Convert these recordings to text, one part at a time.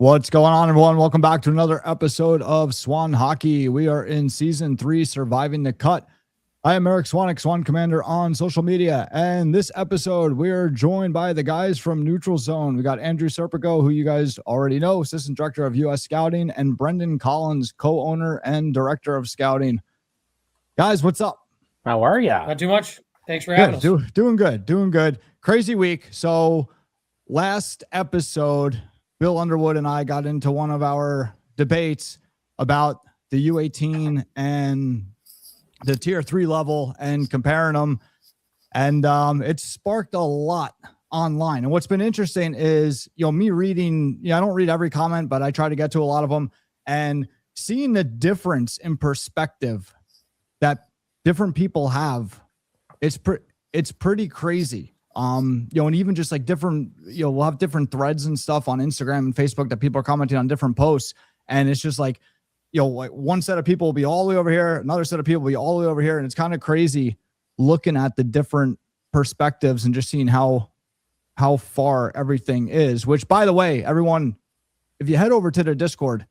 What's going on, everyone? Welcome back to another episode of Swan Hockey. We are in Season 3, Surviving the Cut. I am Eric Swanwick, Swan Commander on social media. And this episode, we are joined by the guys from Neutral Zone. We got Andrew Serpico, who you guys already know, Assistant Director of U.S. Scouting, and Brendan Collins, Co-owner and Director of Scouting. Guys, what's up? How are ya? Not too much. Thanks for having us. Doing good. Crazy week. So last episode, Bill Underwood and I got into one of our debates about the U18 and the tier 3 level and comparing them. And it sparked a lot online. And what's been interesting is, me reading, I don't read every comment, but I try to get to a lot of them and seeing the difference in perspective that different people have. It's pretty crazy. And even just like different, we'll have different threads and stuff on Instagram and Facebook that people are commenting on different posts. And it's just like, like one set of people will be all the way over here. Another set of people will be all the way over here. And it's kind of crazy looking at the different perspectives and just seeing how far everything is, which, by the way, everyone, if you head over to their Discord,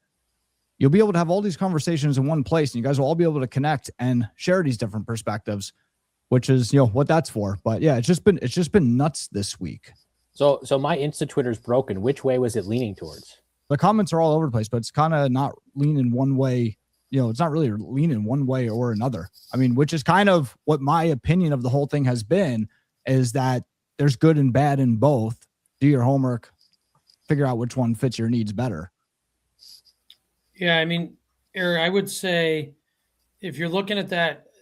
you'll be able to have all these conversations in one place and you guys will all be able to connect and share these different perspectives, which is, what that's for. But yeah, it's just been nuts this week. So my Insta Twitter's broken. Which way was it leaning towards? The comments are all over the place, but it's kind of not leaning one way. It's not really leaning one way or another. I mean, which is kind of what my opinion of the whole thing has been, is that there's good and bad in both. Do your homework, figure out which one fits your needs better. Yeah, I mean, Eric, I would say if you're looking at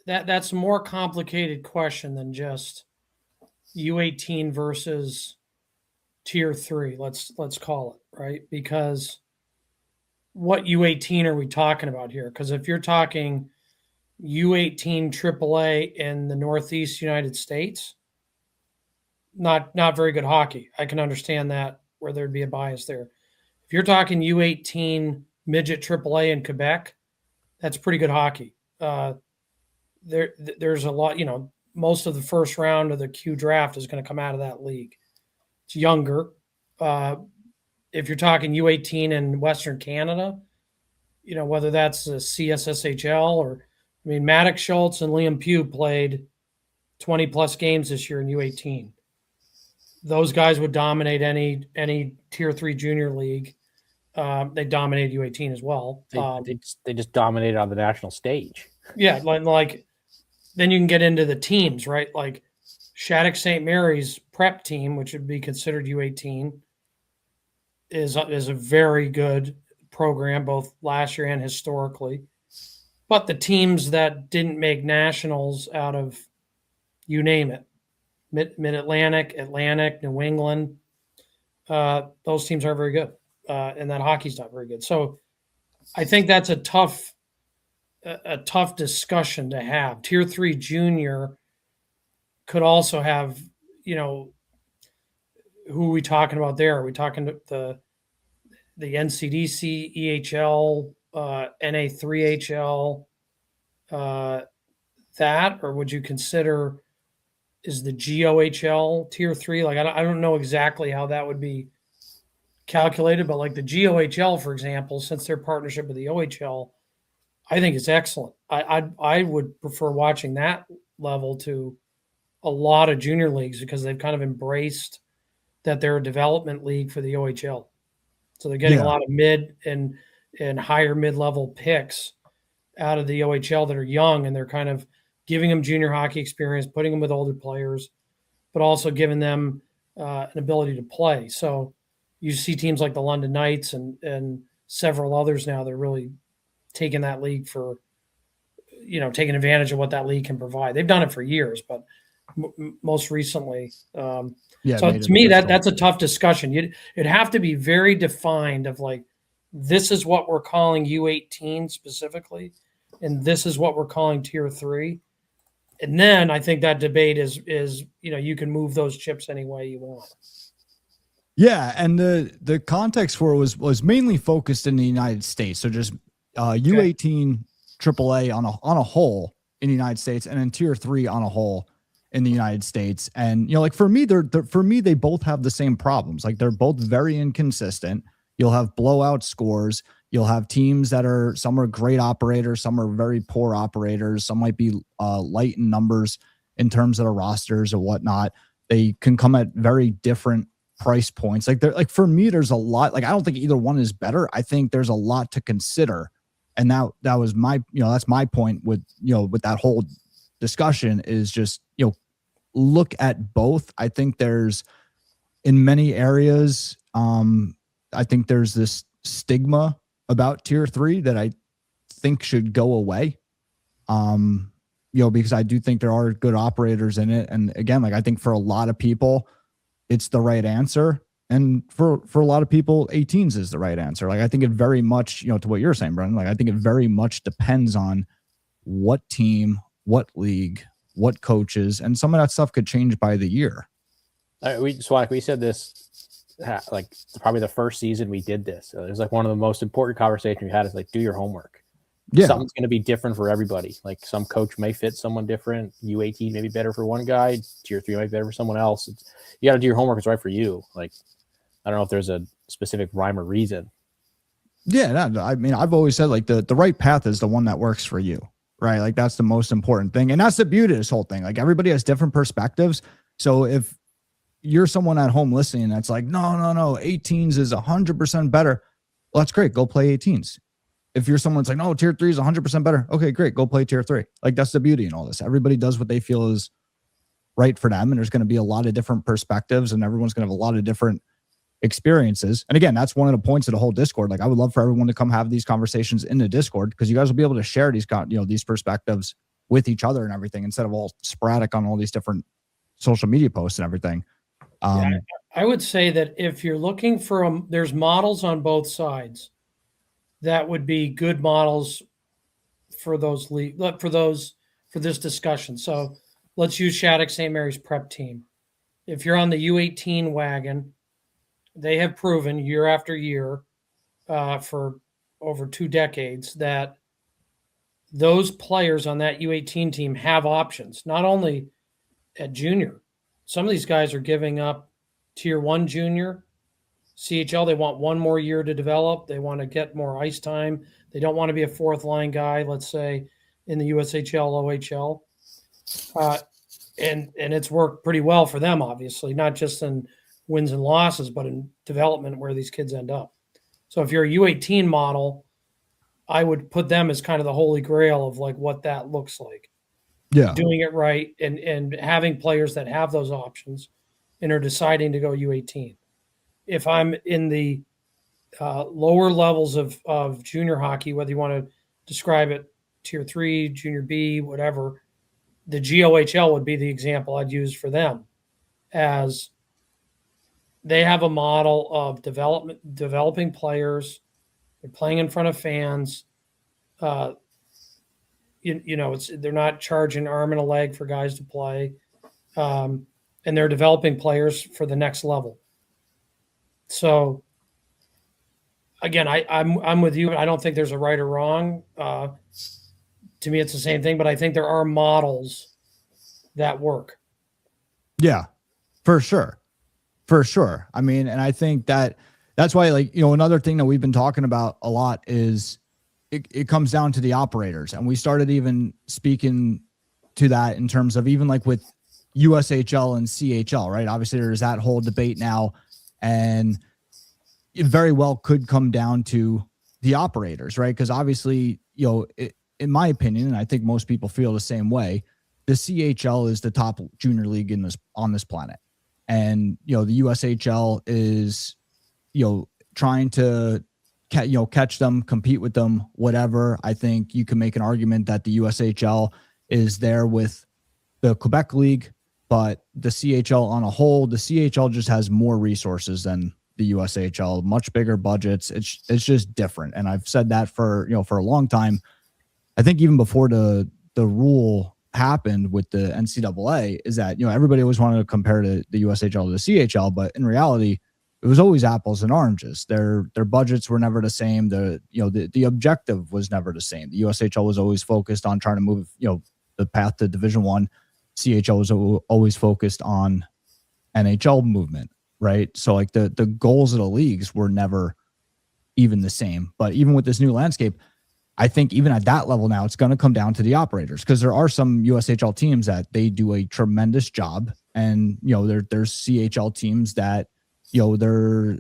that's a more complicated question than just U18 versus tier 3. Let's call it, right? Because what U18 are we talking about here? Because if you're talking U18 AAA in the Northeast United States, not very good hockey. I can understand that, where there'd be a bias there. If you're talking U18 midget AAA in Quebec, that's pretty good hockey. There's a lot, most of the first round of the Q draft is going to come out of that league. It's younger. If you're talking U18 in Western Canada, whether that's a CSSHL or, Maddox Schultz and Liam Pugh played 20 plus games this year in U18. Those guys would dominate any tier 3 junior league. They dominated U18 as well. They just dominated on the national stage. Yeah, like then you can get into the teams, right? Like Shattuck St. Mary's prep team, which would be considered U18, is a very good program, both last year and historically. But the teams that didn't make nationals out of, you name it, Mid-Atlantic, Atlantic, New England, those teams aren't very good. And that hockey's not very good. So I think that's a tough discussion to have. Tier 3 junior could also have, who are we talking about there? Are we talking the NCDC, EHL, NA3HL, that, or would you consider, is the GOHL tier 3? Like, I don't know exactly how that would be calculated, but like the GOHL, for example, since their partnership with the OHL, I think it's excellent. I would prefer watching that level to a lot of junior leagues, because they've kind of embraced that they're a development league for the OHL. So they're getting a lot of mid and higher mid-level picks out of the OHL that are young, and they're kind of giving them junior hockey experience, putting them with older players, but also giving them an ability to play. So you see teams like the London Knights and several others now, they're really taking that league for, taking advantage of what that league can provide. They've done it for years, but most recently. So to me, that's a tough discussion. It'd have to be very defined of like, this is what we're calling U18 specifically, and this is what we're calling tier 3. And then I think that debate is you can move those chips any way you want. Yeah, and the context for it was mainly focused in the United States. So just U18 AAA on a whole in the United States, and then tier 3 on a whole in the United States. And, like for me, they both have the same problems. Like they're both very inconsistent. You'll have blowout scores. You'll have teams that are, some are great operators, some are very poor operators. Some might be light in numbers in terms of the rosters or whatnot. They can come at very different price points. Like for me, there's a lot, like, I don't think either one is better. I think there's a lot to consider. And that was my, that's my point with, with that whole discussion is just, look at both. I think there's, in many areas, I think there's this stigma about tier 3 that I think should go away. Because I do think there are good operators in it. And again, like, I think for a lot of people, it's the right answer. And for a lot of people, 18s is the right answer. Like, I think it very much, to what you're saying, Brendan, like, I think it very much depends on what team, what league, what coaches, and some of that stuff could change by the year. We said this, like, probably the first season we did this. It was like one of the most important conversations we had is like, do your homework. Yeah. Something's going to be different for everybody. Like, some coach may fit someone different. U18 may be better for one guy. Tier 3 might be better for someone else. You got to do your homework. It's right for you. Like, I don't know if there's a specific rhyme or reason. Yeah. No, I mean, I've always said, like, the right path is the one that works for you, right? Like, that's the most important thing. And that's the beauty of this whole thing. Like, everybody has different perspectives. So if you're someone at home listening that's like, no, 18s is 100% better, well, that's great. Go play 18s. If you're someone that's like, no, tier 3 is 100% better, okay, great. Go play tier 3. Like, that's the beauty in all this. Everybody does what they feel is right for them. And there's going to be a lot of different perspectives, and everyone's going to have a lot of different experiences. And again, that's one of the points of the whole Discord. Like, I would love for everyone to come have these conversations in the Discord, because you guys will be able to share these, these perspectives with each other and everything, instead of all sporadic on all these different social media posts and everything. I would say that if you're looking for there's models on both sides that would be good models for this discussion. So let's use Shattuck St. Mary's prep team. If you're on the U18 wagon, they have proven year after year for over 2 decades that those players on that U18 team have options, not only at junior. Some of these guys are giving up tier 1 junior, CHL. They want one more year to develop. They want to get more ice time. They don't want to be a fourth line guy, let's say, in the USHL, OHL. And it's worked pretty well for them, obviously, not just in wins and losses, but in development where these kids end up. So if you're a U18 model, I would put them as kind of the holy grail of like what that looks like. Yeah. Doing it right and having players that have those options and are deciding to go U18. If I'm in the lower levels of junior hockey, whether you want to describe it tier 3, junior B, whatever, the GOHL would be the example I'd use for them, as they have a model of developing players. They're playing in front of fans. They're not charging arm and a leg for guys to play, and they're developing players for the next level. So, again, I'm with you. I don't think there's a right or wrong. To me, it's the same thing, but I think there are models that work. Yeah, for sure. I mean, and I think that's why, like, another thing that we've been talking about a lot is it comes down to the operators. And we started even speaking to that in terms of even like with USHL and CHL, right? Obviously there's that whole debate now, and it very well could come down to the operators, right? Because obviously, in my opinion, and I think most people feel the same way, the CHL is the top junior league on this planet. And, the USHL is, trying to catch them, compete with them, whatever. I think you can make an argument that the USHL is there with the Quebec League, but the CHL on a whole, the CHL just has more resources than the USHL, much bigger budgets. It's just different. And I've said that for a long time. I think even before the rule happened with the NCAA, is that, everybody always wanted to compare the USHL to the CHL, but in reality, it was always apples and oranges. Their budgets were never the same. The objective was never the same. The USHL was always focused on trying to move, the path to Division I. CHL was always focused on NHL movement, right? So like the goals of the leagues were never even the same. But even with this new landscape, I think even at that level now, it's going to come down to the operators, because there are some USHL teams that they do a tremendous job, and there's CHL teams that they're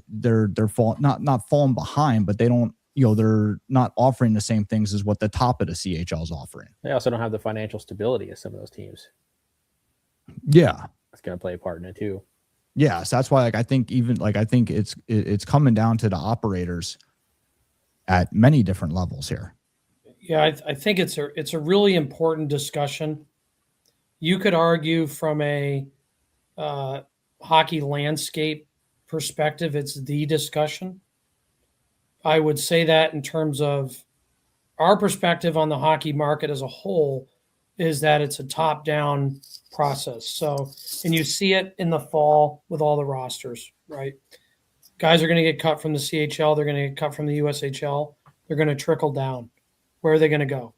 not falling behind, but they don't they're not offering the same things as what the top of the CHL is offering. They also don't have the financial stability as some of those teams. Yeah, that's going to play a part in it too. Yeah, so that's why I think it's coming down to the operators at many different levels here. Yeah, I think it's a really important discussion. You could argue from a hockey landscape perspective, it's the discussion. I would say that in terms of our perspective on the hockey market as a whole is that it's a top-down process. So, and you see it in the fall with all the rosters, right? Guys are going to get cut from the CHL. They're going to get cut from the USHL. They're going to trickle down. Where are they going to go?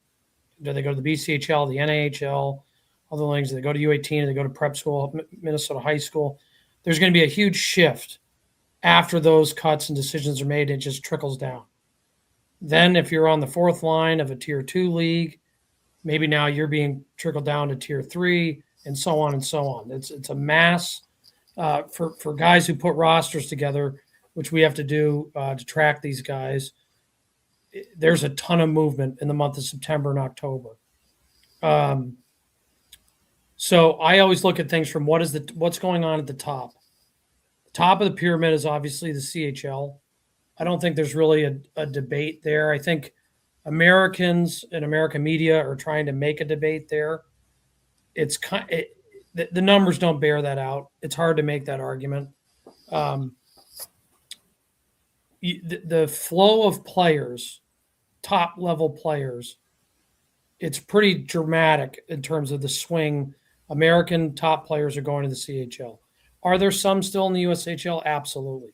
Do they go to the BCHL, the NAHL, other leagues? Do they go to U18? Do they go to prep school, Minnesota high school? There's going to be a huge shift after those cuts and decisions are made. It just trickles down. Then if you're on the fourth line of a tier 2 league, maybe now you're being trickled down to tier 3 and so on and so on. It's a mass for guys who put rosters together, which we have to do to track these guys. There's a ton of movement in the month of September and October. So I always look at things from what's going on at the top. The top of the pyramid is obviously the CHL. I don't think there's really a debate there. I think Americans and American media are trying to make a debate there. The numbers don't bear that out. It's hard to make that argument. The flow of players, top level players, it's pretty dramatic in terms of the swing. American top players are going to the CHL. Are there some still in the USHL? Absolutely.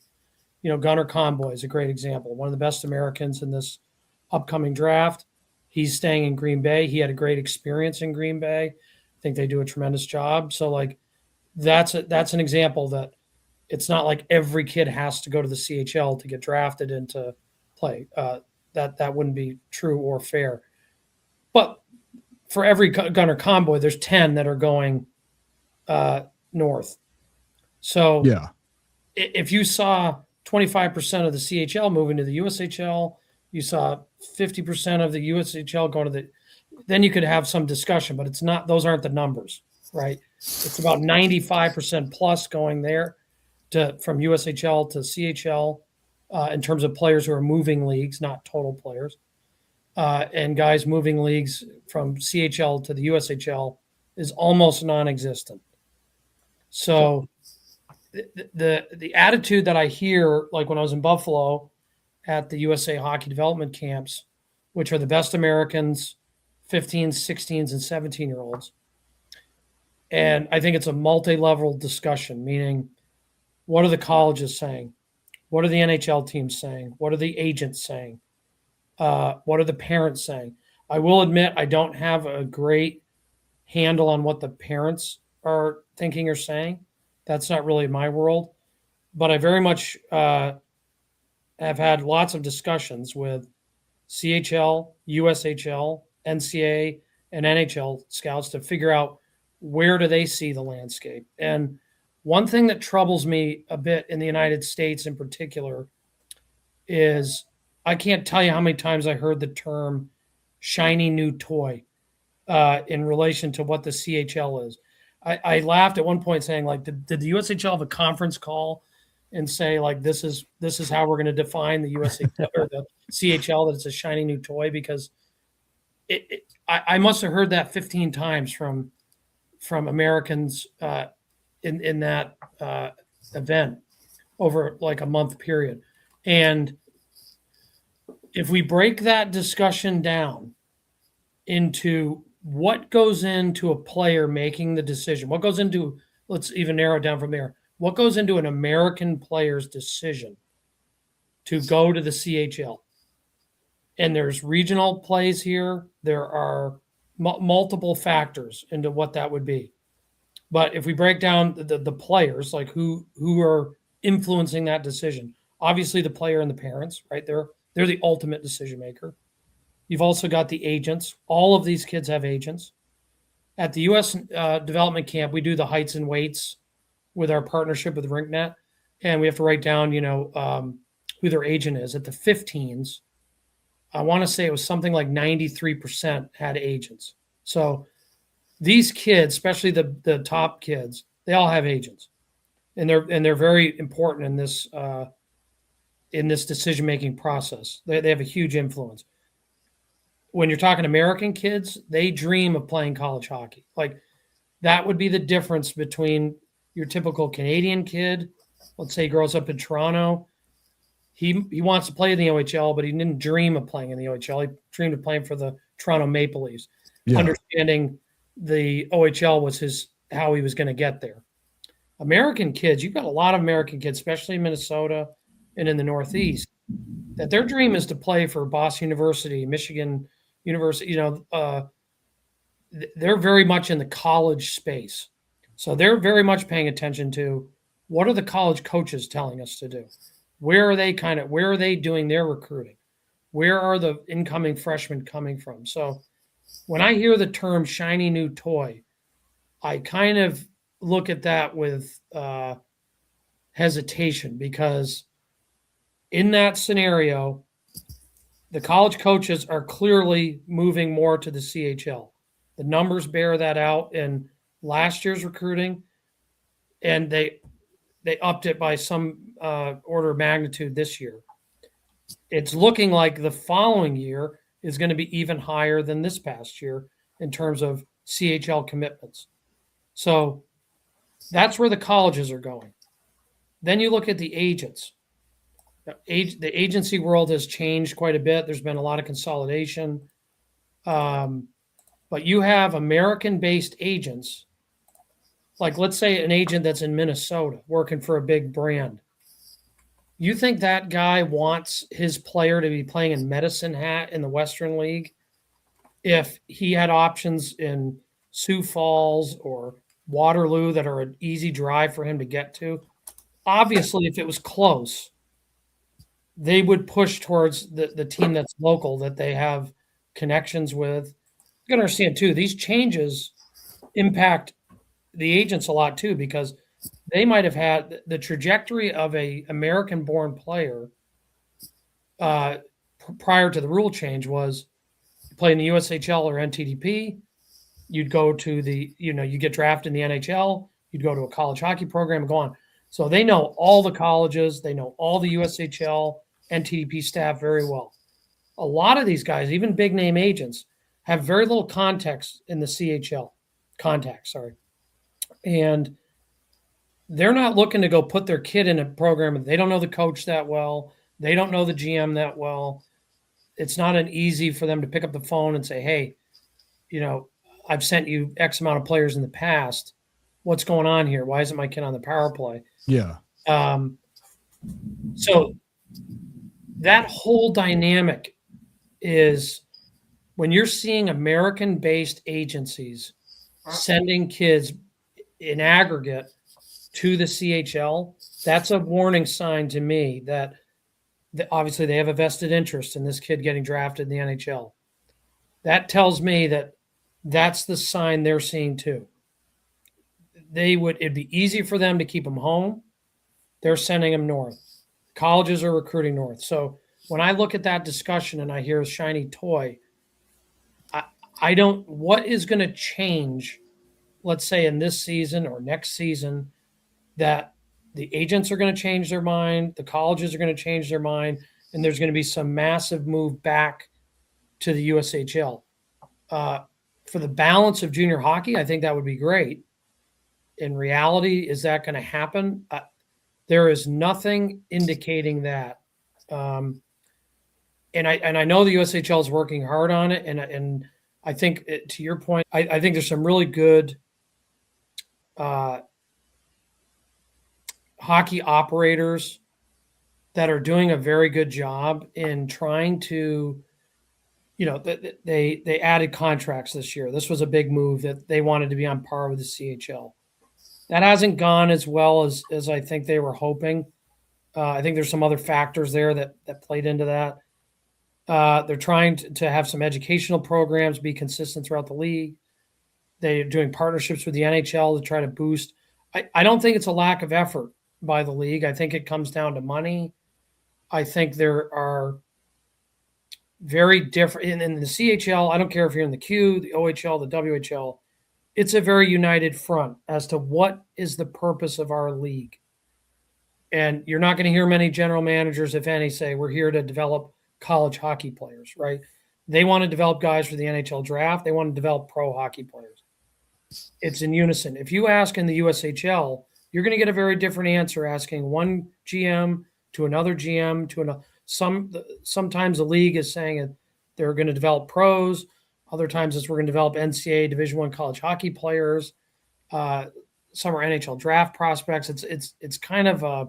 Gunnar Conboy is a great example. One of the best Americans in this upcoming draft. He's staying in Green Bay. He had a great experience in Green Bay. I think they do a tremendous job. So that's an example that it's not like every kid has to go to the CHL to get drafted into play. That wouldn't be true or fair. But for every Gunnar Conboy, there's 10 that are going north. So yeah, if you saw 25% of the CHL moving to the USHL, you saw 50% of the USHL going to then you could have some discussion, but it's not, those aren't the numbers, right? It's about 95% plus going there from USHL to CHL in terms of players who are moving leagues, not total players. And guys moving leagues from CHL to the USHL is almost non-existent. So the attitude that I hear, like when I was in Buffalo at the USA Hockey Development Camps, which are the best Americans, 15s, 16s, and 17-year-olds. And I think it's a multi-level discussion, meaning what are the colleges saying? What are the NHL teams saying? What are the agents saying? What are the parents saying? I will admit I don't have a great handle on what the parents are thinking or saying. That's not really my world. But I very much have had lots of discussions with CHL, USHL, NCAA, and NHL scouts to figure out where do they see the landscape. And one thing that troubles me a bit in the United States in particular is I can't tell you how many times I heard the term shiny new toy in relation to what the CHL is. I laughed at one point saying, did the USHL have a conference call and say, this is how we're going to define the USHL or the CHL, that it's a shiny new toy? Because I must have heard that 15 times from Americans in that event over a month period. And if we break that discussion down into what goes into a player making the decision, what goes into, let's even narrow it down from there, what goes into an American player's decision to go to the CHL? And there's regional plays here. There are multiple factors into what that would be. But if we break down the players, who are influencing that decision, obviously the player and the parents, right? They're They're the ultimate decision maker. You've also got the agents. All of these kids have agents. At the U.S. Development Camp, we do the heights and weights with our partnership with RinkNet, and we have to write down, who their agent is. At the 15s, I want to say it was something like 93% had agents. So these kids, especially the top kids, they all have agents, and they're very important in this decision-making process. They have a huge influence. When you're talking American kids, they dream of playing college hockey. Like, that would be the difference between your typical Canadian kid. Let's say he grows up in Toronto. He wants to play in the OHL, but he didn't dream of playing in the OHL. He dreamed of playing for the Toronto Maple Leafs. Yeah. Understanding the OHL was how he was going to get there. American kids, you've got a lot of American kids, especially in Minnesota and in the Northeast, that their dream is to play for Boston University, Michigan University. They're very much in the college space. So they're very much paying attention to what are the college coaches telling us to do? Where are they doing their recruiting? Where are the incoming freshmen coming from? So when I hear the term shiny new toy, I kind of look at that with hesitation, because in that scenario, the college coaches are clearly moving more to the CHL. The numbers bear that out in last year's recruiting, and they upped it by some order of magnitude this year. It's looking like the following year is going to be even higher than this past year in terms of CHL commitments. So that's where the colleges are going. Then you look at the agents. The agency world has changed quite a bit. There's been a lot of consolidation. But you have American-based agents, like let's say an agent that's in Minnesota working for a big brand. You think that guy wants his player to be playing in Medicine Hat in the Western League if he had options in Sioux Falls or Waterloo that are an easy drive for him to get to? Obviously, if it was close, they would push towards the team that's local, that they have connections with. You got to understand, too, these changes impact the agents a lot, too, because they might have had the trajectory of a American-born player prior to the rule change was play in the USHL or NTDP. You'd go to you get drafted in the NHL. You'd go to a college hockey program and go on. So they know all the colleges. They know all the USHL, NTDP staff very well. A lot of these guys, even big-name agents, have very little context in the CHL. And they're not looking to go put their kid in a program. They don't know the coach that well. They don't know the GM that well. It's not an easy for them to pick up the phone and say, hey, I've sent you X amount of players in the past. What's going on here? Why isn't my kid on the power play? Yeah. So that whole dynamic is when you're seeing American-based agencies sending kids in aggregate to the CHL, that's a warning sign to me that obviously they have a vested interest in this kid getting drafted in the NHL. That tells me that that's the sign they're seeing too. It'd be easy for them to keep them home. They're sending them north. Colleges are recruiting north. So when I look at that discussion and I hear a shiny toy, what is going to change, let's say in this season or next season, that the agents are going to change their mind, the colleges are going to change their mind, and there's going to be some massive move back to the USHL. For the balance of junior hockey, I think that would be great. In reality, is that going to happen? There is nothing indicating that. And I know the USHL is working hard on it, and I think to your point, I think there's some really good hockey operators that are doing a very good job in trying to, they added contracts this year. This was a big move that they wanted to be on par with the CHL. That hasn't gone as well as I think they were hoping. I think there's some other factors there that played into that. They're trying to have some educational programs be consistent throughout the league. They're doing partnerships with the NHL to try to boost. I don't think it's a lack of effort by the league. I think it comes down to money. I think there are very different in the CHL. I don't care if you're in the Q, the OHL, the WHL. It's a very united front as to what is the purpose of our league. And you're not going to hear many general managers, if any, say we're here to develop college hockey players, right? They want to develop guys for the NHL draft. They want to develop pro hockey players. It's in unison. If you ask in the USHL, you're going to get a very different answer asking one GM to another GM to another. Sometimes the league is saying they're going to develop pros. Other times we're going to develop NCAA Division I college hockey players. Some are NHL draft prospects. It's kind of a,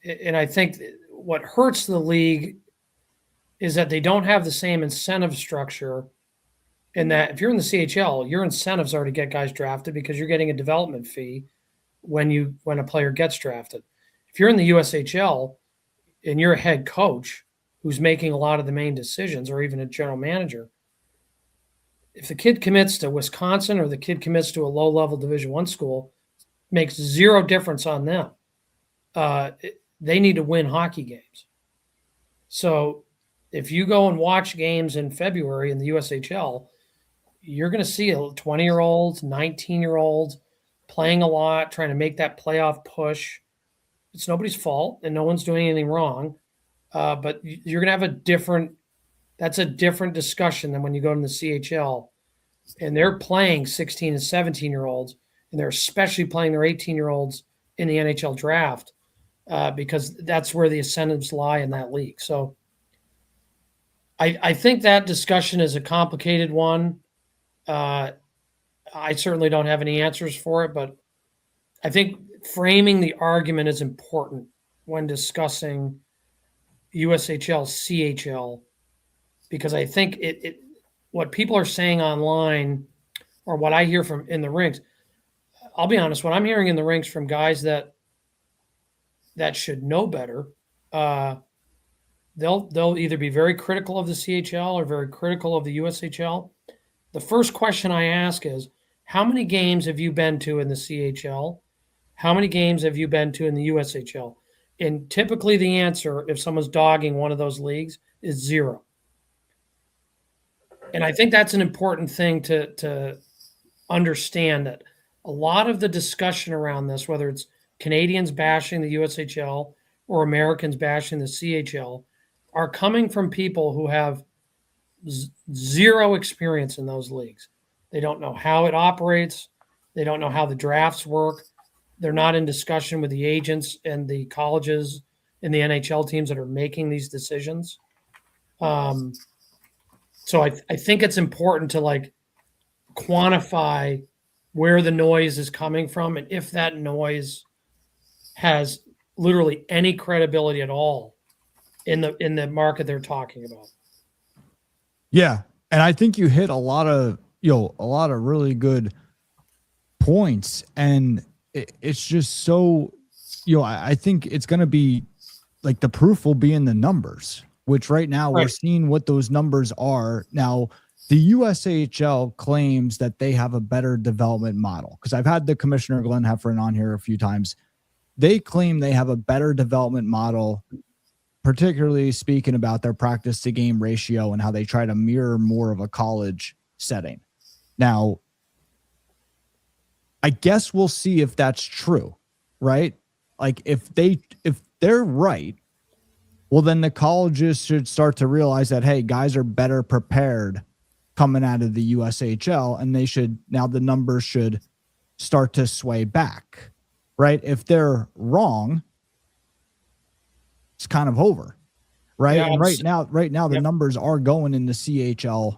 and I think what hurts the league is that they don't have the same incentive structure. In that, if you're in the CHL, your incentives are to get guys drafted because you're getting a development fee when a player gets drafted. If you're in the USHL and you're a head coach who's making a lot of the main decisions, or even a general manager, if the kid commits to Wisconsin or the kid commits to a low-level Division I school, makes zero difference on them. They need to win hockey games. So if you go and watch games in February in the USHL, you're going to see 20-year-olds, 19-year-olds playing a lot, trying to make that playoff push. It's nobody's fault, and no one's doing anything wrong. But you're going to have that's a different discussion than when you go to the CHL. And they're playing 16 and 17-year-olds, and they're especially playing their 18-year-olds in the NHL draft because that's where the incentives lie in that league. So I think that discussion is a complicated one. I certainly don't have any answers for it, but I think framing the argument is important when discussing USHL, CHL, because I think what people are saying online or what I hear from in the rinks, I'll be honest, what I'm hearing in the rinks from guys that should know better, they'll either be very critical of the CHL or very critical of the USHL. The first question I ask is, how many games have you been to in the CHL? How many games have you been to in the USHL? And typically the answer, if someone's dogging one of those leagues, is 0. And I think that's an important thing to understand, that a lot of the discussion around this, whether it's Canadians bashing the USHL or Americans bashing the CHL, are coming from people who have zero experience in those leagues. They don't know how it operates. They don't know how the drafts work. They're not in discussion with the agents and the colleges and the NHL teams that are making these decisions. So I think it's important to quantify where the noise is coming from, and if that noise has literally any credibility at all in the market they're talking about. Yeah. And I think you hit a lot of really good points, and it's just so, I think it's going to be the proof will be in the numbers, which right now we're seeing what those numbers are. Now, the USHL claims that they have a better development model, because I've had the commissioner, Glenn Heffern, on here a few times. They claim they have a better development model, particularly speaking about their practice to game ratio and how they try to mirror more of a college setting. Now, I guess we'll see if that's true, right? If they're right, well, then the colleges should start to realize that, hey, guys are better prepared coming out of the USHL, and the numbers should start to sway back, right? If they're wrong, it's kind of over, right? Yeah, and right now, the numbers are going in the CHL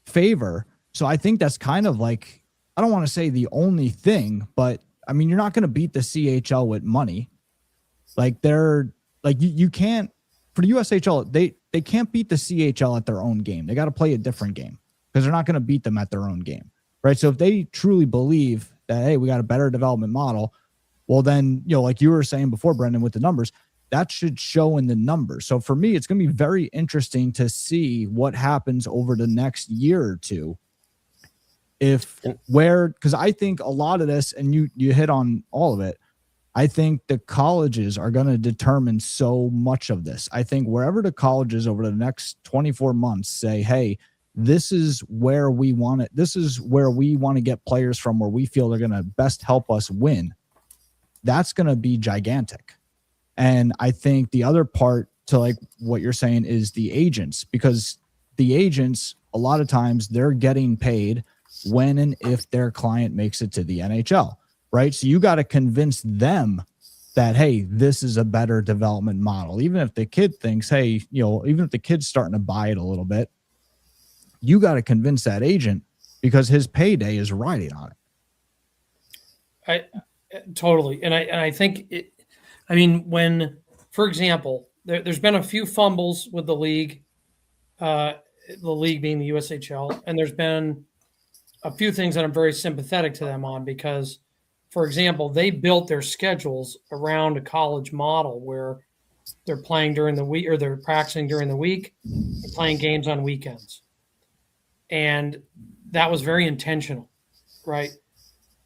favor. So I think that's kind of I don't want to say the only thing, but I mean, you're not going to beat the CHL with money. You can't, for the USHL, they can't beat the CHL at their own game. They got to play a different game because they're not going to beat them at their own game, right? So if they truly believe that, hey, we got a better development model, well then, like you were saying before, Brendan, with the numbers, that should show in the numbers. So for me, it's going to be very interesting to see what happens over the next year or two. Because I think a lot of this, and you hit on all of it, I think the colleges are going to determine so much of this. I think wherever the colleges over the next 24 months say, hey, this is where we want it. This is where we want to get players from, where we feel they're going to best help us win. That's going to be gigantic. And I think the other part to like what you're saying is the agents, because the agents, a lot of times they're getting paid when and if their client makes it to the NHL, right? So you got to convince them that, hey, this is a better development model. Even if the kid thinks, hey, even if the kid's starting to buy it a little bit, you got to convince that agent because his payday is riding on it. Totally. And I think when, for example, there's been a few fumbles with the league being the USHL, and there's been a few things that I'm very sympathetic to them on because, for example, they built their schedules around a college model where they're playing during the week or they're practicing during the week, and playing games on weekends. And that was very intentional, right?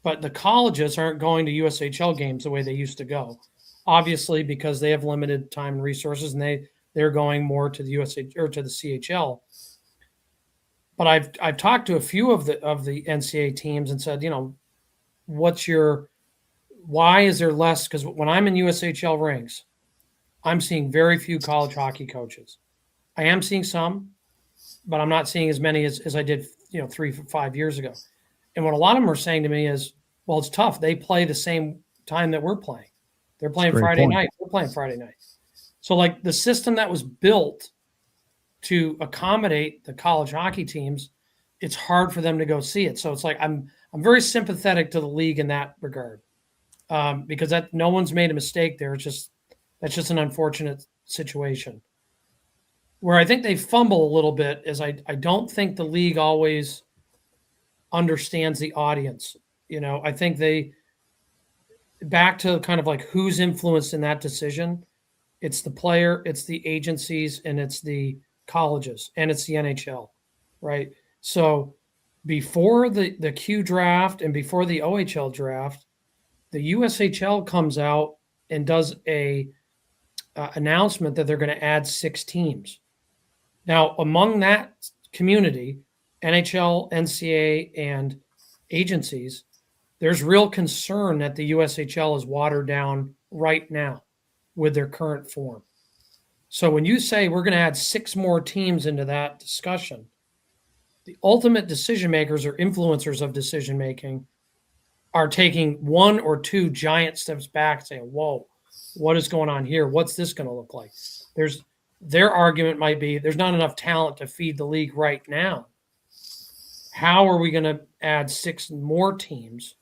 But the colleges aren't going to USHL games the way they used to go, obviously, because they have limited time and resources, and they're going more to the USH or to the CHL. But I've talked to a few of the NCAA teams and said, why is there less? Because when I'm in USHL ranks, I'm seeing very few college hockey coaches. I am seeing some, but I'm not seeing as many as I did, 3-5 years ago. And what a lot of them are saying to me is, well, it's tough. They play the same time that we're playing. They're playing Friday night. We're playing Friday night. So like the system that was built to accommodate the college hockey teams, it's hard for them to go see it. So it's like I'm very sympathetic to the league in that regard because that no one's made a mistake there. That's just an unfortunate situation. Where I think they fumble a little bit is I don't think the league always understands the audience. I think back to kind of like who's influenced in that decision. It's the player, it's the agencies, and it's the colleges, and it's the NHL, right? So before the Q draft and before the OHL draft, the USHL comes out and does a announcement that they're going to add 6 teams. Now, among that community, NHL, NCAA, and agencies, there's real concern that the USHL is watered down right now with their current form. So when you say we're going to add 6 more teams into that discussion, the ultimate decision makers or influencers of decision making are taking 1 or 2 giant steps back saying, whoa, what is going on here? What's this going to look like? Their argument might be there's not enough talent to feed the league right now. How are we going to add 6 more teams?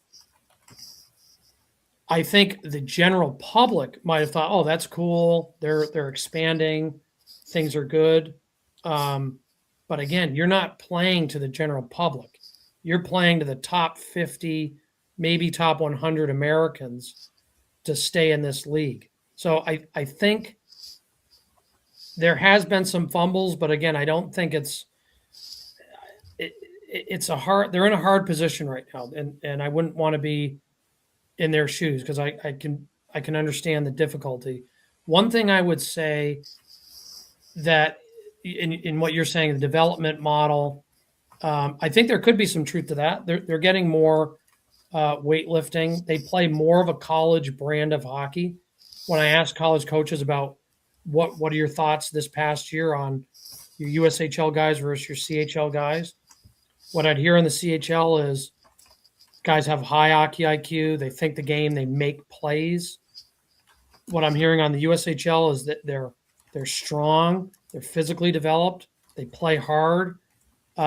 I think the general public might have thought, oh, that's cool. They're expanding. Things are good. But again, you're not playing to the general public. You're playing to the top 50, maybe top 100 Americans to stay in this league. So I think there has been some fumbles, but again, I don't think they're in a hard position right now. And I wouldn't want to be in their shoes because I can understand the difficulty. One thing I would say that in what you're saying, the development model, I think there could be some truth to that. They're getting more weightlifting. They play more of a college brand of hockey. When I ask college coaches about what are your thoughts this past year on your USHL guys versus your CHL guys, what I'd hear in the CHL is guys have high hockey IQ. They think the game. They make plays. What I'm hearing on the USHL is that they're strong. They're physically developed. They play hard.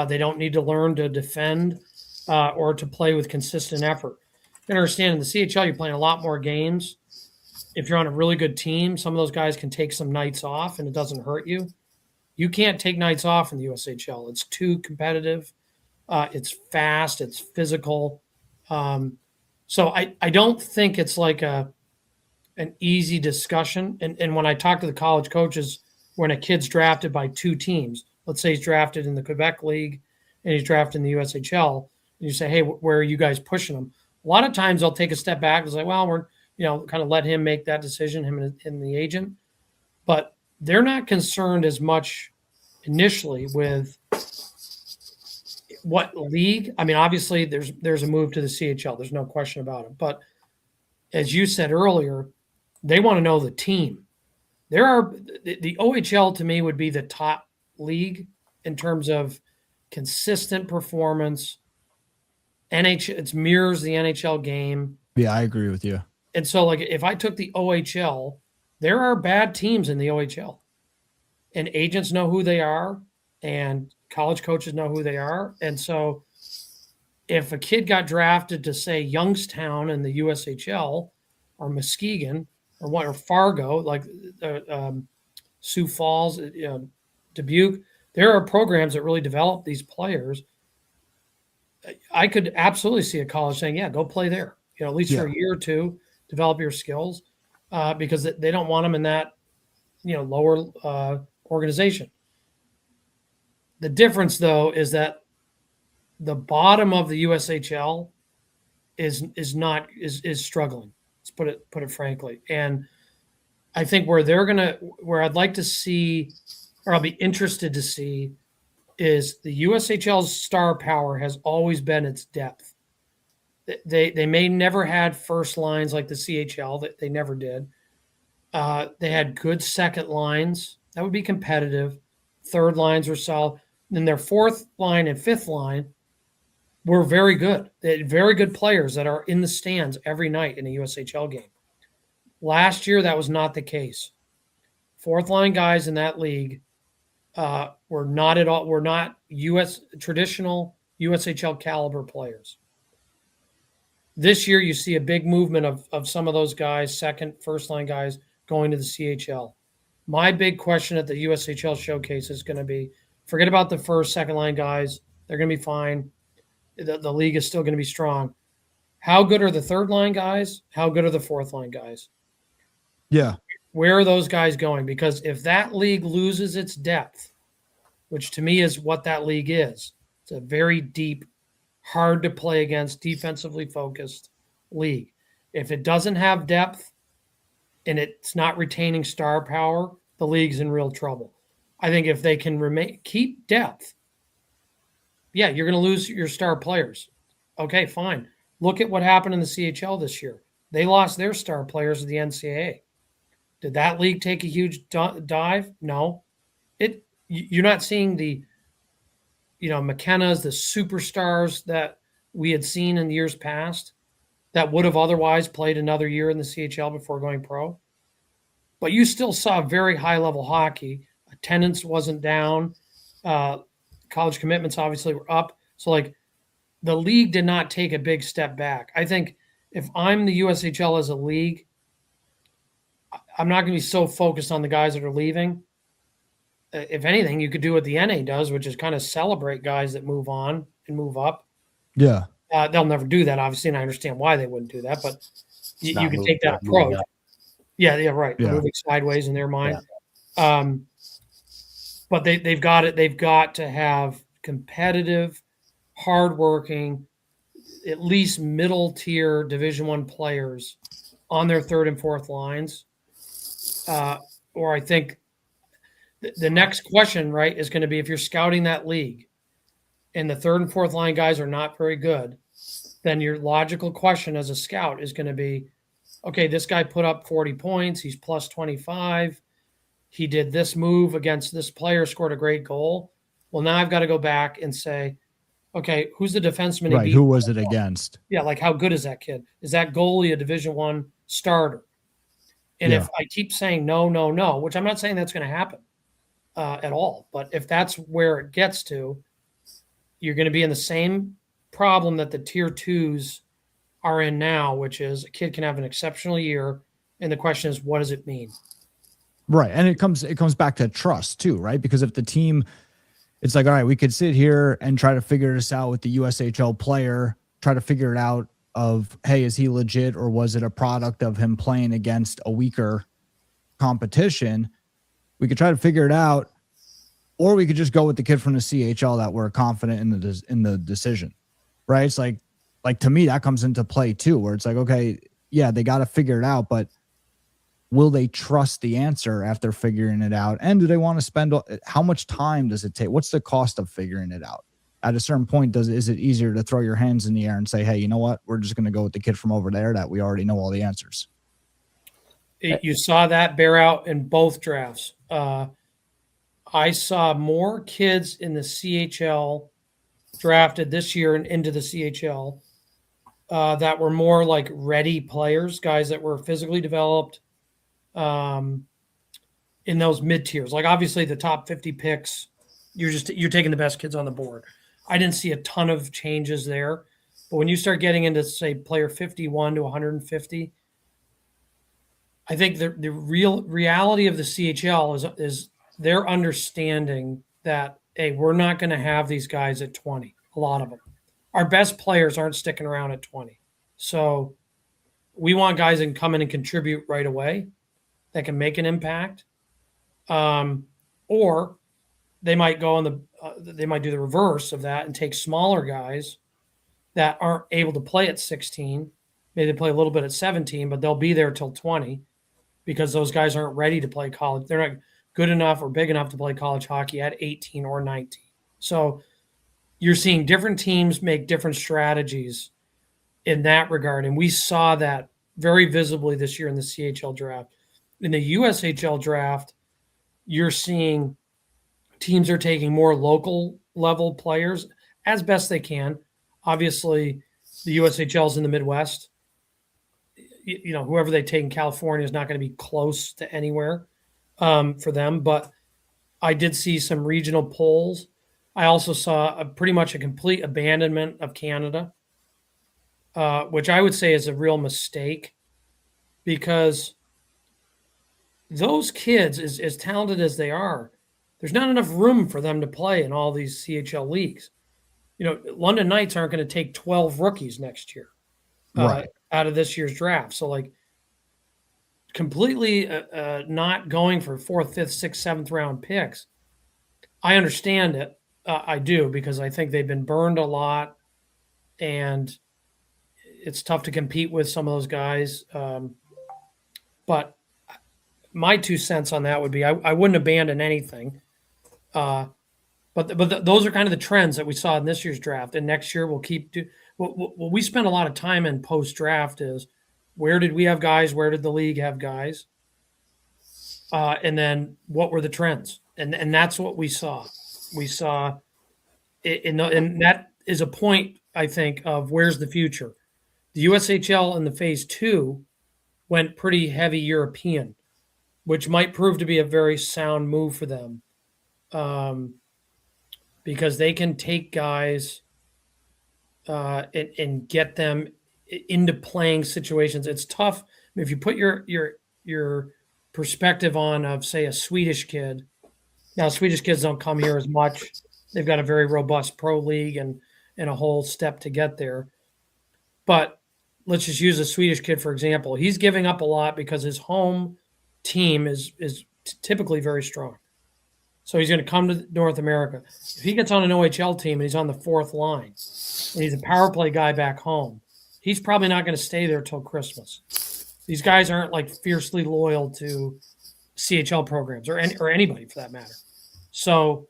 They don't need to learn to defend or to play with consistent effort. You can understand in the CHL, you're playing a lot more games. If you're on a really good team, some of those guys can take some nights off and it doesn't hurt you. You can't take nights off in the USHL. It's too competitive. It's fast. It's physical. So I don't think it's like an easy discussion. And when I talk to the college coaches, when a kid's drafted by two teams, let's say he's drafted in the Quebec League and he's drafted in the USHL, and you say, hey, where are you guys pushing him? A lot of times they'll take a step back and say, well, we're, kind of let him make that decision, him and the agent. But they're not concerned as much initially with what league. I mean, obviously there's a move to the CHL. There's no question about it. But as you said earlier, they want to know the team. The OHL to me would be the top league in terms of consistent performance. It mirrors the NHL game. Yeah, I agree with you. And so, like, if I took the OHL, there are bad teams in the OHL, and agents know who they are, and college coaches know who they are. And so, if a kid got drafted to, say, Youngstown in the USHL, or Muskegon, or Fargo, like Sioux Falls, Dubuque, there are programs that really develop these players. I could absolutely see a college saying, yeah, go play there, at least for a year or two, develop your skills, because they don't want them in that, lower organization. The difference, though, is that the bottom of the USHL is struggling. Let's put it frankly. And I think where I'd like to see, or I'll be interested to see, is the USHL's star power has always been its depth. They may never had first lines like the CHL, that they never did. They had good second lines that would be competitive. Third lines were solid. Then their fourth line and fifth line were very good. They had very good players that are in the stands every night in a USHL game. Last year, that was not the case. Fourth line guys in that league were not traditional USHL caliber players. This year, you see a big movement of some of those guys, first line guys, going to the CHL. My big question at the USHL showcase is going to be, forget about the first, second line guys. They're going to be fine. The league is still going to be strong. How good are the third line guys? How good are the fourth line guys? Yeah. Where are those guys going? Because if that league loses its depth, which to me is what that league is, it's a very deep, hard to play against, defensively focused league. If it doesn't have depth and it's not retaining star power, the league's in real trouble. I think if they can keep depth, yeah, you're going to lose your star players. Okay, fine. Look at what happened in the CHL this year. They lost their star players to the NCAA. Did that league take a huge dive? No. You're not seeing the, McKenna's, the superstars that we had seen in years past that would have otherwise played another year in the CHL before going pro. But you still saw very high-level hockey. Attendance wasn't down. College commitments obviously were up. So, the league did not take a big step back. I think if I'm the USHL as a league, I'm not going to be so focused on the guys that are leaving. If anything, you could do what the NA does, which is kind of celebrate guys that move on and move up. Yeah. They'll never do that, obviously, and I understand why they wouldn't do that, but you can take that approach. Yeah, right. Yeah. Moving sideways in their mind. Yeah. But they've got to have competitive, hardworking, at least middle tier Division I players on their third and fourth lines. Or I think the next question, right, is going to be, if you're scouting that league and the third and fourth line guys are not very good, then your logical question as a scout is going to be, okay, this guy put up 40 points. He's plus 25. He did this move against this player, scored a great goal. Well, now I've got to go back and say, okay, who's the defenseman? Right, who was it against? Yeah, how good is that kid? Is that goalie a Division I starter? And if I keep saying no, which I'm not saying that's going to happen at all, but if that's where it gets to, you're going to be in the same problem that the tier twos are in now, which is a kid can have an exceptional year, and the question is, what does it mean? Right, and it comes back to trust too, right? Because if the team, it's like, all right, we could sit here and try to figure this out with the USHL player, try to figure it out of, hey, is he legit, or was it a product of him playing against a weaker competition? We could try to figure it out, or we could just go with the kid from the CHL that we're confident in the decision, right? It's like to me, that comes into play too, where it's like, okay, yeah, they got to figure it out, but will they trust the answer after figuring it out? And do they want to spend, how much time does it take? What's the cost of figuring it out? At a certain point, is it easier to throw your hands in the air and say, hey, you know what? We're just going to go with the kid from over there that we already know all the answers. You saw that bear out in both drafts. I saw more kids in the CHL drafted this year and into the CHL that were more like ready players, guys that were physically developed in those mid tiers. Like obviously the top 50 picks, you're taking the best kids on the board. I didn't see a ton of changes there, but when you start getting into say player 51 to 150, I think the real reality of the CHL is they're understanding that, hey, we're not going to have these guys at 20. A lot of them, our best players aren't sticking around at 20. So we want guys that can come in and contribute right away, that can make an impact. Or they might go they might do the reverse of that and take smaller guys that aren't able to play at 16. Maybe they play a little bit at 17, but they'll be there till 20 because those guys aren't ready to play college. They're not good enough or big enough to play college hockey at 18 or 19. So you're seeing different teams make different strategies in that regard. And we saw that very visibly this year in the CHL draft. In the USHL draft, you're seeing teams are taking more local level players as best they can. Obviously, the USHL is in the Midwest. You know, whoever they take in California is not going to be close to anywhere for them. But I did see some regional polls. I also saw pretty much a complete abandonment of Canada, which I would say is a real mistake because those kids, as talented as they are, there's not enough room for them to play in all these CHL leagues. You know, London Knights aren't going to take 12 rookies next year out of this year's draft. So, like, completely not going for 4th, 5th, 6th, 7th round picks. I understand it. I do, because I think they've been burned a lot, and it's tough to compete with some of those guys. But my 2 cents on that would be I wouldn't abandon anything. But those are kind of the trends that we saw in this year's draft. And next year we'll keep what we spent a lot of time in post-draft is where did we have guys? Where did the league have guys? And then what were the trends? And that's what we saw. We saw and that is a point, I think, of where's the future. The USHL in the phase 2 went pretty heavy European, which might prove to be a very sound move for them. Because they can take guys and get them into playing situations. It's tough. I mean, if you put your perspective on of, say, a Swedish kid. Now, Swedish kids don't come here as much. They've got a very robust pro league and a whole step to get there. But let's just use a Swedish kid, for example. He's giving up a lot because his home team is typically very strong. So he's going to come to North America. If he gets on an OHL team and he's on the 4th line, and he's a power play guy back home, he's probably not going to stay there till Christmas. These guys aren't like fiercely loyal to CHL programs or anybody for that matter. So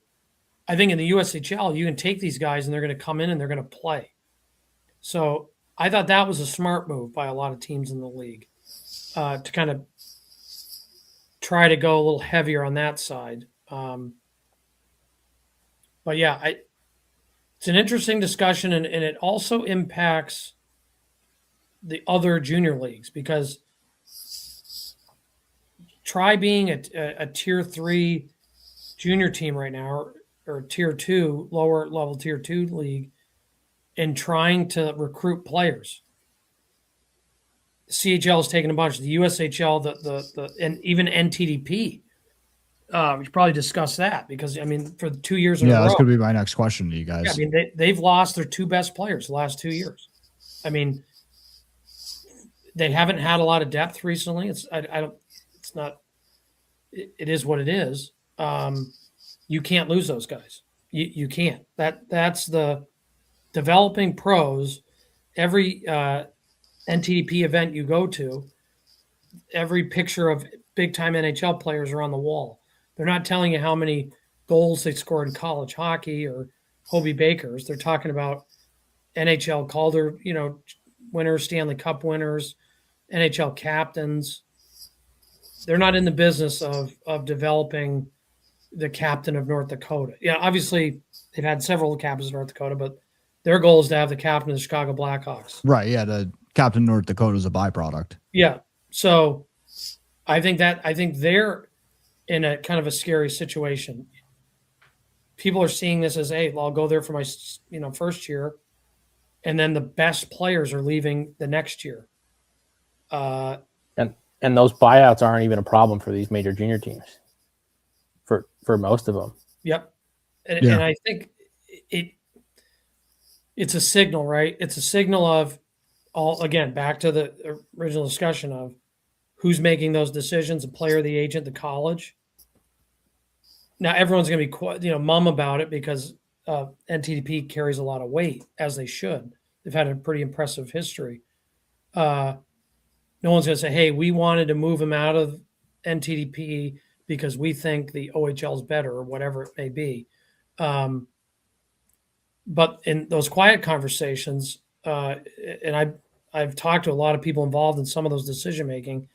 I think in the USHL, you can take these guys and they're going to come in and they're going to play. So I thought that was a smart move by a lot of teams in the league to kind of try to go a little heavier on that side. But yeah, it's an interesting discussion, and it also impacts the other junior leagues, because try being a tier 3 junior team right now, or tier 2, lower level tier 2 league, and trying to recruit players. The CHL is taking a bunch. The USHL, and even NTDP. We should probably discuss that, because, I mean, for the 2 years in a row. Yeah, that's going to be my next question to you guys. Yeah, I mean, they've lost their 2 best players the last 2 years. I mean, They haven't had a lot of depth recently. It is what it is. You can't lose those guys. You can't. That's the developing pros. Every NTDP event you go to, every picture of big time NHL players are on the wall. They're not telling you how many goals they scored in college hockey or Hobie Bakers. They're talking about NHL Calder, winners, Stanley Cup winners, NHL captains. They're not in the business of developing the captain of North Dakota. Yeah, obviously they've had several captains of North Dakota, but their goal is to have the captain of the Chicago Blackhawks. Right. Yeah. The captain of North Dakota is a byproduct. Yeah. So I think they're in a kind of a scary situation. People are seeing this as, hey, well, I'll go there for my, first year. And then the best players are leaving the next year. And those buyouts aren't even a problem for these major junior teams. For most of them. Yep. And I think it's a signal, right? It's a signal of back to the original discussion of who's making those decisions, the player, the agent, the college. Now everyone's going to be mum about it because NTDP carries a lot of weight, as they should. They've had a pretty impressive history. No one's going to say, hey, we wanted to move him out of NTDP because we think the OHL is better or whatever it may be. But in those quiet conversations, and I've talked to a lot of people involved in some of those decision-making,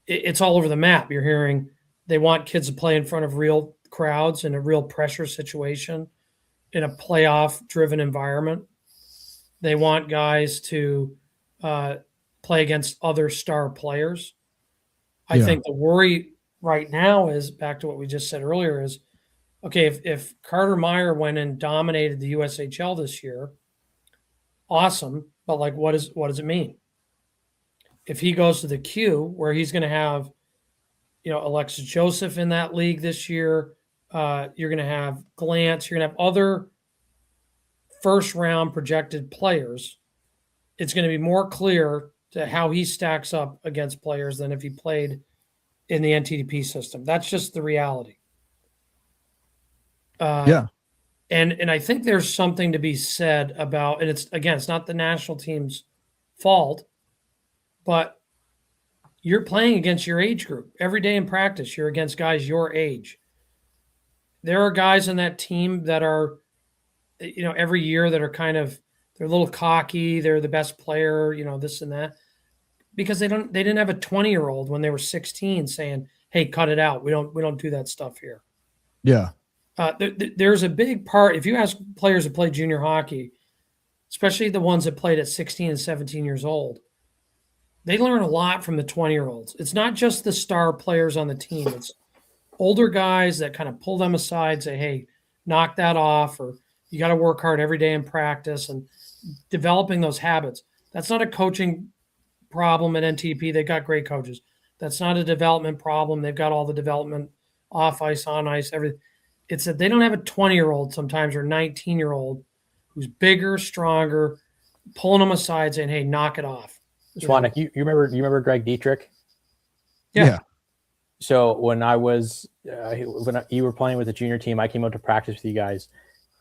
it's all over the map. You're hearing they want kids to play in front of real crowds in a real pressure situation in a playoff-driven environment. They want guys to play against other star players. I think the worry right now is, back to what we just said earlier, is, okay, if Carter Meyer went and dominated the USHL this year, awesome, but what does it mean? If he goes to the Q, where he's going to have, Alexis Joseph in that league this year, you're going to have Glantz, you're going to have other first-round projected players, it's going to be more clear to how he stacks up against players than if he played in the NTDP system. That's just the reality. And I think there's something to be said about, and it's not the national team's fault, but you're playing against your age group every day in practice. You're against guys your age. There are guys in that team that are, every year that are they're a little cocky. They're the best player, this and that, because they didn't have a 20-year-old when they were 16 saying, hey, cut it out. We don't do that stuff here. Yeah. There's a big part. If you ask players that play junior hockey, especially the ones that played at 16 and 17 years old, they learn a lot from the 20-year-olds. It's not just the star players on the team. It's older guys that kind of pull them aside, say, hey, knock that off, or you got to work hard every day in practice, and developing those habits. That's not a coaching problem at NTP. They've got great coaches. That's not a development problem. They've got all the development off ice, on ice, everything. It's that they don't have a 20-year-old sometimes, or 19-year-old who's bigger, stronger, pulling them aside saying, hey, knock it off. Swan, you remember Greg Dietrich? Yeah. So when I was you were playing with the junior team, I came out to practice with you guys,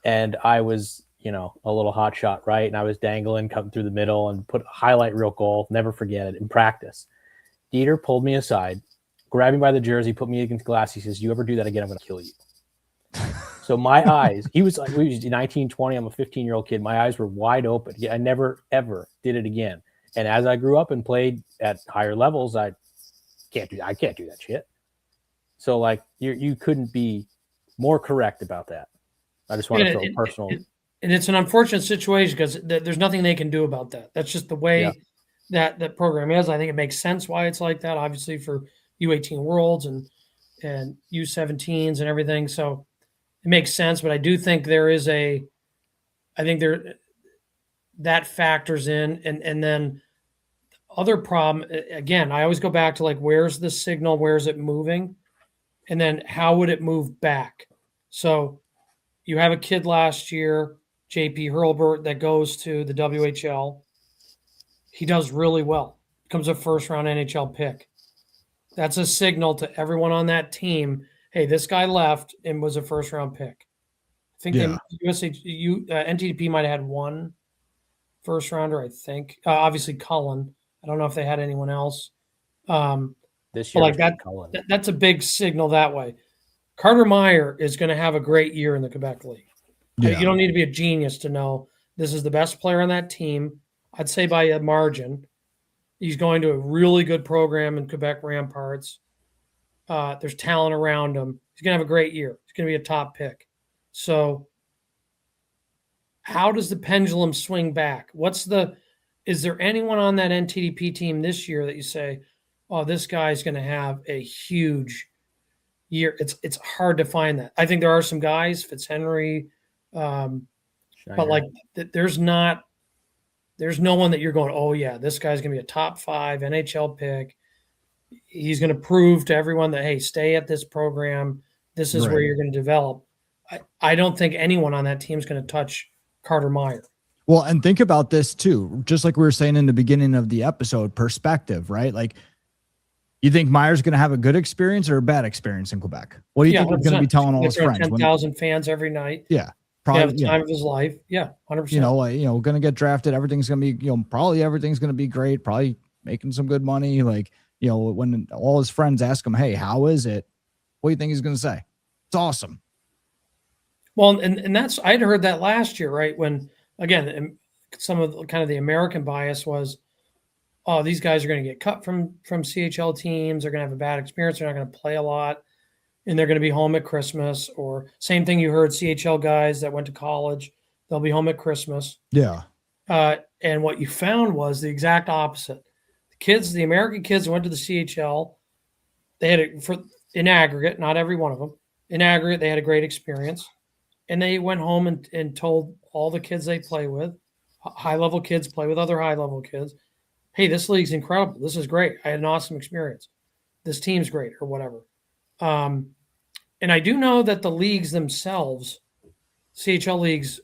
and I was a little hot shot, right? And I was dangling, cutting through the middle, and put a highlight reel goal. Never forget it in practice. Dieter pulled me aside, grabbed me by the jersey, put me against the glass. He says, "You ever do that again, I'm going to kill you." So my eyes, he was 19, 20. I'm a 15-year-old kid. My eyes were wide open. I never, ever did it again. And as I grew up and played at higher levels, I can't do that shit. So you couldn't be more correct about that. I just want to throw personal. And it's an unfortunate situation because there's nothing they can do about that. That's just the way that program is. I think it makes sense why it's like that, obviously, for U18 Worlds and U17s and everything. So it makes sense. But I do think that factors in. And then other problem, again, I always go back to where's the signal? Where's it moving? And then how would it move back? So you have a kid last year, JP Hurlburt, that goes to the WHL. He does really well. becomes a first-round NHL pick. That's a signal to everyone on that team. Hey, this guy left and was a first-round pick. I think NTDP might have had one first-rounder. I think obviously Cullen. I don't know if they had anyone else. This year, like that's a big signal that way. Carter Meyer is going to have a great year in the Quebec League. Yeah. You don't need to be a genius to know this is the best player on that team. I'd say by a margin. He's going to a really good program in Quebec Ramparts. There's talent around him. He's going to have a great year. He's going to be a top pick. So how does the pendulum swing back? Is there anyone on that NTDP team this year that you say, oh, this guy's going to have a huge year? It's hard to find that. I think there are some guys, Fitzhenry, but like there's no one that you're going, oh yeah, this guy's going to be a top 5 NHL pick. He's going to prove to everyone that, hey, stay at this program. This is where you're going to develop. I don't think anyone on that team is going to touch Carter Meyer. Well, and think about this too, just like we were saying in the beginning of the episode, perspective, right? Like, you think Meyer's going to have a good experience or a bad experience in Quebec? What do you think he's going to be telling all his friends? 10,000 fans every night. Yeah. Probably have the time of his life. Yeah, 100%. Going to get drafted. Everything's going to be, probably everything's going to be great. Probably making some good money. Like, when all his friends ask him, hey, how is it? What do you think he's going to say? It's awesome. Well, and that's, I'd heard that last year, right? When, again, some of the, kind of the American bias was, oh, these guys are going to get cut from CHL teams. They're going to have a bad experience. They're not going to play a lot. And they're going to be home at Christmas. Or same thing you heard, CHL guys that went to college, they'll be home at Christmas. Yeah. And what you found was the exact opposite. The American kids that went to the CHL, they had in aggregate, not every one of them, in aggregate, they had a great experience. And they went home and told all the kids they play with, high-level kids play with other high-level kids, hey, this league's incredible. This is great. I had an awesome experience. This team's great, or whatever. And I do know that the leagues themselves, CHL leagues,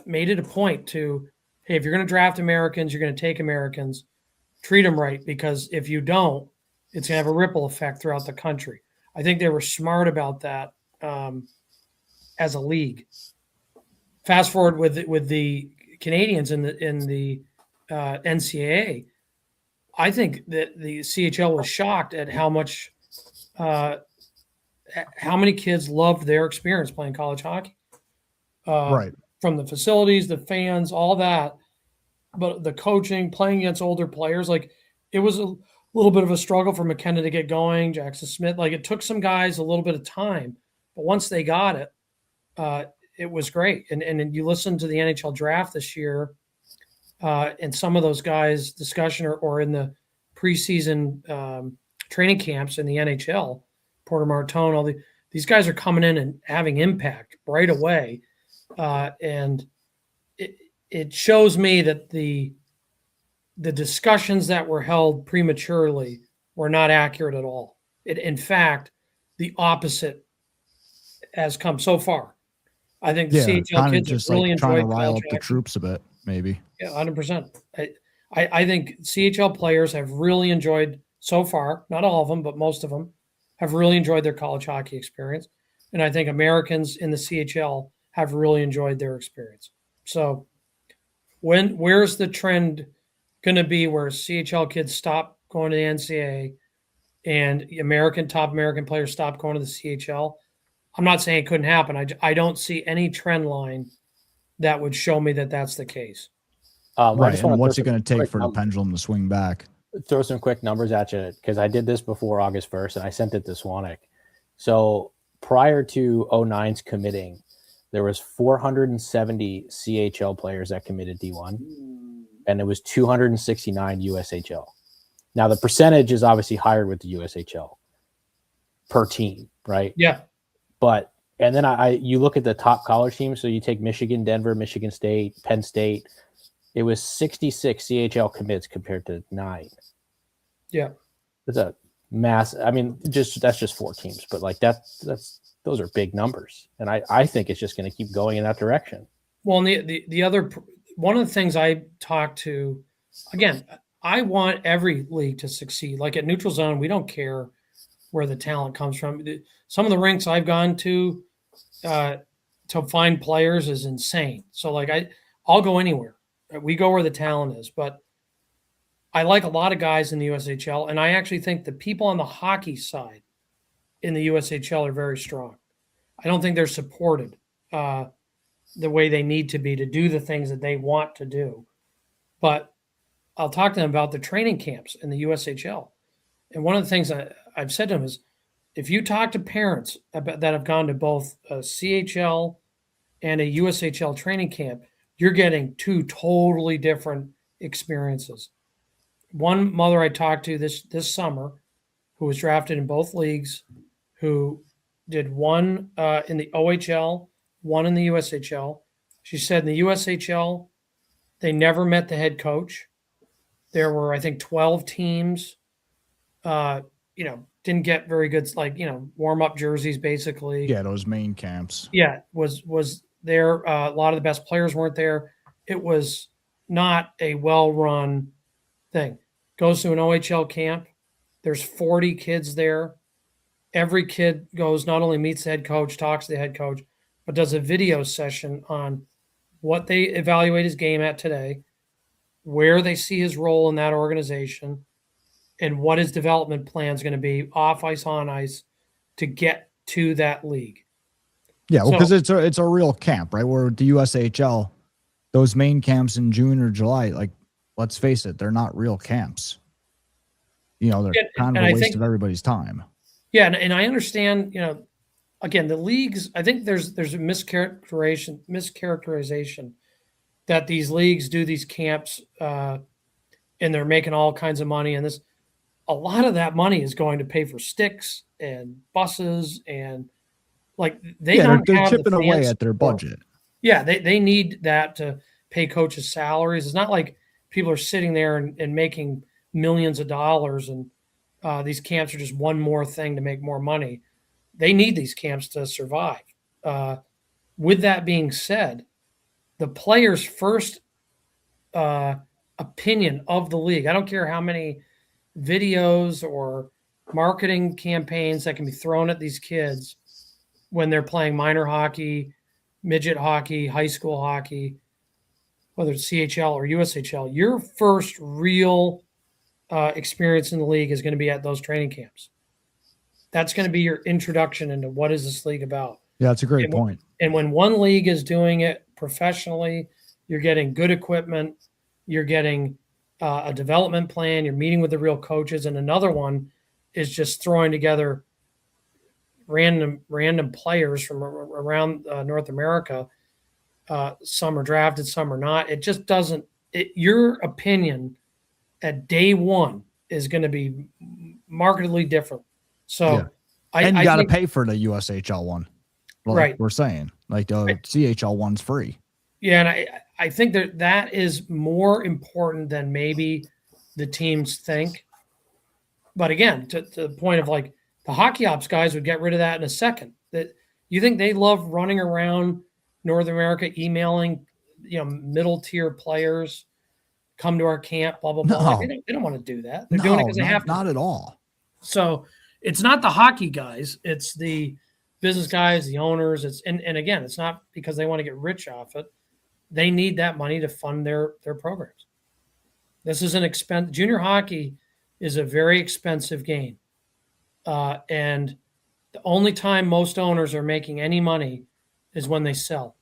made it a point to, hey, if you're going to draft Americans, you're going to take Americans, treat them right, because if you don't, it's going to have a ripple effect throughout the country. I think they were smart about that as a league. Fast forward with the Canadians in the NCAA, I think that the CHL was shocked at how many kids loved their experience playing college hockey. Right. From the facilities, the fans, all that, but the coaching, playing against older players, like it was a little bit of a struggle for McKenna to get going, Jackson Smith. Like it took some guys a little bit of time, but once they got it, it was great. And you listen to the NHL draft this year, and some of those guys' discussion or in the preseason training camps in the NHL, Porter Martone, these guys are coming in and having impact right away. And it shows me that the discussions that were held prematurely were not accurate at all. In fact, the opposite has come so far. I think the CHL kids just really enjoyed trying to rile up the troops a bit, maybe. Yeah, 100%. I think CHL players have really enjoyed so far, not all of them, but most of them have really enjoyed their college hockey experience. And I think Americans in the CHL have really enjoyed their experience. So where's the trend going to be where CHL kids stop going to the NCAA and top American players stop going to the CHL? I'm not saying it couldn't happen. I don't see any trend line that would show me that that's the case. Right. And what's it going to take for the pendulum to swing back? Throw some quick numbers at you, because I did this before August 1st and I sent it to Swan. So prior to 09's committing, there was 470 CHL players that committed D1, and it was 269 USHL. Now the percentage is obviously higher with the USHL per team, right? Yeah. But and then you look at the top college teams. So you take Michigan, Denver, Michigan State, Penn State. It was 66 CHL commits compared to 9. Yeah, it's a mass. I mean, that's just 4 teams, but like those are big numbers, and I think it's just going to keep going in that direction. Well, and the other one of the things I talked to, again, I want every league to succeed. Like at Neutral Zone, we don't care where the talent comes from. Some of the rinks I've gone to find players is insane. So like I'll go anywhere. We go where the talent is. But I like a lot of guys in the USHL, and I actually think the people on the hockey side in the USHL are very strong. I don't think they're supported the way they need to be to do the things that they want to do. But I'll talk to them about the training camps in the USHL. And one of the things I've said to them is, if you talk to parents that have gone to both a CHL and a USHL training camp, you're getting two totally different experiences. One mother I talked to this summer, who was drafted in both leagues, who did one in the OHL, one in the USHL. She said in the USHL, they never met the head coach. There were, I think, 12 teams. Didn't get very good, warm-up jerseys, basically. Yeah, those main camps. Yeah, was there. A lot of the best players weren't there. It was not a well-run thing. Goes to an OHL camp. There's 40 kids there. Every kid goes, not only meets the head coach, talks to the head coach, but does a video session on what they evaluate his game at today, where they see his role in that organization, and what his development plan is going to be off ice, on ice, to get to that league. Yeah, well, because it's a real camp, right? Where the USHL, those main camps in June or July, like, let's face it, they're not real camps. They're kind of a waste of everybody's time. Yeah, and I understand, again, the leagues, I think there's a mischaracterization that these leagues do these camps and they're making all kinds of money. And a lot of that money is going to pay for sticks and buses, and they're chipping away at their budget. Yeah, they need that to pay coaches' salaries. It's not like people are sitting there and making millions of dollars, and these camps are just one more thing to make more money. They need these camps to survive. With that being said, the players' first opinion of the league, I don't care how many videos or marketing campaigns that can be thrown at these kids when they're playing minor hockey, midget hockey, high school hockey, whether it's CHL or USHL, your first real experience in the league is going to be at those training camps. That's going to be your introduction into what is this league about. Yeah, that's a great point. And when one league is doing it professionally, you're getting good equipment, you're getting a development plan, you're meeting with the real coaches, and another one is just throwing together random players from around North America. Some are drafted, some are not. It just doesn't. Your opinion at day one is going to be markedly different. So, yeah. You got to pay for the USHL one, right? We're saying the CHL one's free. Yeah, and I think that is more important than maybe the teams think. But again, to the point of the hockey ops guys would get rid of that in a second. That you think they love running around North America emailing, middle tier players, come to our camp, blah blah blah. No. They don't want to do that. They're doing it because they have to. Not at all. So it's not the hockey guys; it's the business guys, the owners. And again, it's not because they want to get rich off it. They need that money to fund their programs. This is an expense. Junior hockey is a very expensive game. And the only time most owners are making any money is when they sell.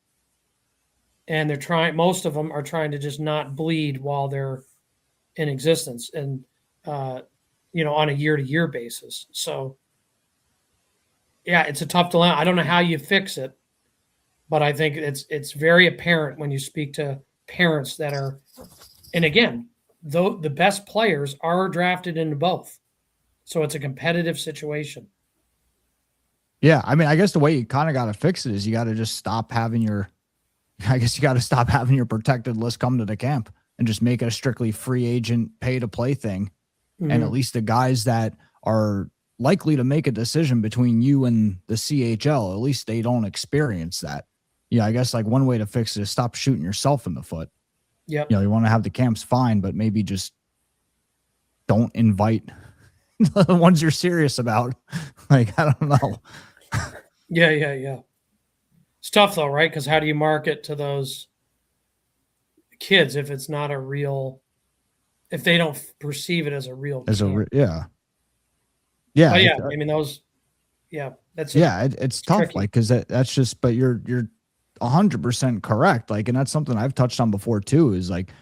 And most of them are trying to just not bleed while they're in existence and, on a year-to-year basis. So, yeah, it's a tough dilemma. I don't know how you fix it, but I think it's very apparent when you speak to parents that are, and again, though the best players are drafted into both. So it's a competitive situation. Yeah. I mean, I guess the way you kind of got to fix it is you got to just stop having your protected list come to the camp and just make it a strictly free agent pay to play thing. Mm-hmm. And at least the guys that are likely to make a decision between you and the CHL, at least they don't experience that. Yeah. I guess one way to fix it is stop shooting yourself in the foot. Yep. You want to have the camps fine, but maybe just don't invite the ones you're serious about. Like, I don't know. Yeah. It's tough though, right? Because how do you market to those kids if it's not a real, if they don't perceive it as a real camp? Yeah. I mean, those, that's it's tough. tricky. Like, because that's just, but you're 100% correct. Like, and that's something I've touched on before too, is like,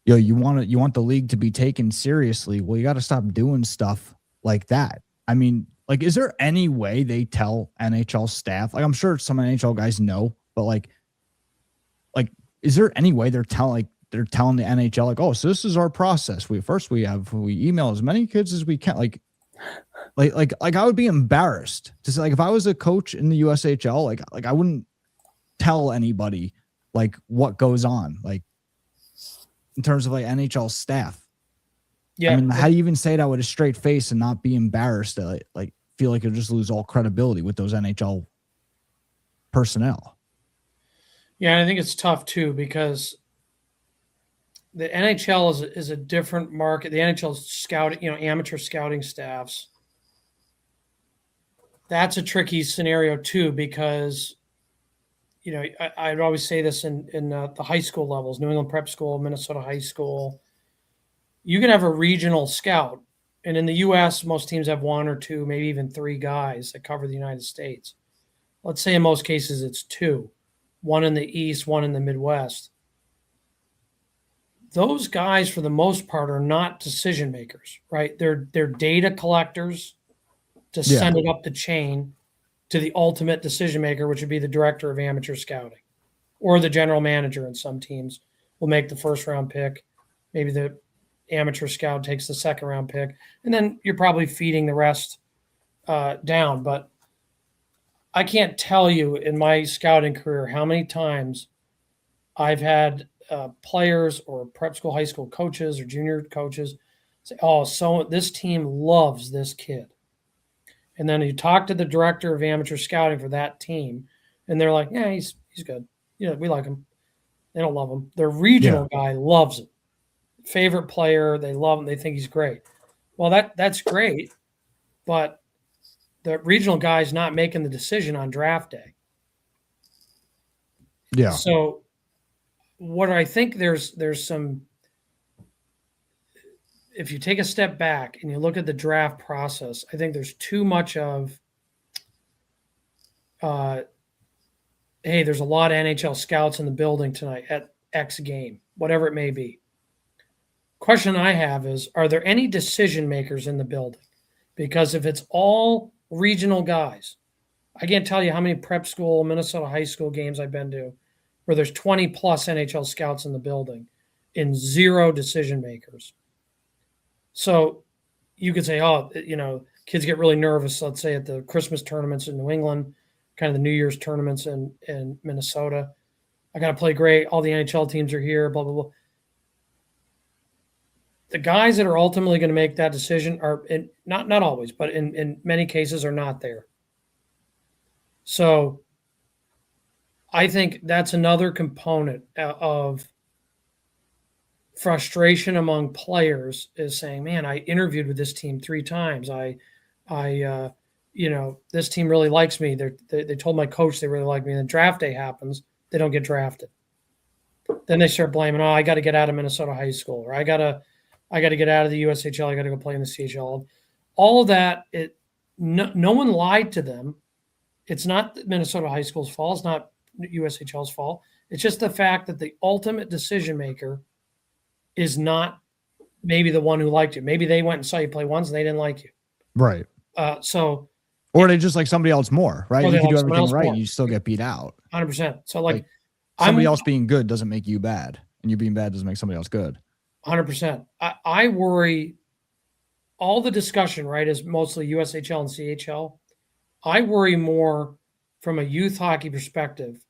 you want the league to be taken seriously. Well, you got to stop doing stuff like that. I mean, like, is there any way they tell NHL staff? Like, I'm sure some NHL guys know, but like, is there any way they're telling the NHL, like, oh, so this is our process. We email as many kids as we can. Like I would be embarrassed to say, like, if I was a coach in the USHL, like I wouldn't tell anybody like what goes on, like in terms of like NHL staff. Yeah. I mean, how do you even say that with a straight face and not be embarrassed to like feel like you'll just lose all credibility with those NHL personnel? Yeah, and I think it's tough too because the NHL is a different market. The NHL scouting, amateur scouting staffs. That's a tricky scenario too because, I'd always say this in the high school levels, New England Prep School, Minnesota High School. You can have a regional scout, and in the U.S., most teams have one or two, maybe even three guys that cover the United States. Let's say in most cases it's two. One in the East, one in the Midwest. Those guys, for the most part, are not decision makers, right? They're data collectors to send it up the chain to the ultimate decision maker, which would be the director of amateur scouting or the general manager. In some teams will make the first round pick. Maybe the amateur scout takes the second round pick, and then you're probably feeding the rest down. But I can't tell you in my scouting career how many times I've had players or prep school, high school coaches or junior coaches say, oh, so this team loves this kid. And then you talk to the director of amateur scouting for that team, and they're like, yeah, he's good. We like him. They don't love him. Their regional guy loves him. Favorite player, they love him. They think he's great. Well, that's great, but the regional guy's not making the decision on draft day. Yeah. So what I think there's some, if you take a step back and you look at the draft process, I think there's too much of, hey, there's a lot of NHL scouts in the building tonight at X game, whatever it may be. Question I have is, are there any decision makers in the building? Because if it's all regional guys, I can't tell you how many prep school, Minnesota high school games I've been to where there's 20 plus NHL scouts in the building and zero decision makers. So you could say, oh, kids get really nervous, let's say at the Christmas tournaments in New England, kind of the New Year's tournaments in Minnesota. I got to play great. All the NHL teams are here, blah, blah, blah. The guys that are ultimately going to make that decision are, not always, but in many cases are not there. So I think that's another component of frustration among players is saying, man, I interviewed with this team 3 times. This team really likes me. They told my coach they really like me. And then draft day happens, they don't get drafted. Then they start blaming, I got to get out of Minnesota high school, or I got to get out of the USHL. I got to go play in the CHL. All of that, no one lied to them. It's not Minnesota high school's fault. It's not USHL's fault. It's just the fact that the ultimate decision maker is not maybe the one who liked you. Maybe they went and saw you play once and they didn't like you. Right. Or they just like somebody else more, right? You can do everything right and you still get beat out. 100%. So somebody else being good doesn't make you bad, and you being bad doesn't make somebody else good. 100%. I worry, all the discussion, right, is mostly USHL and CHL. I worry more from a youth hockey perspective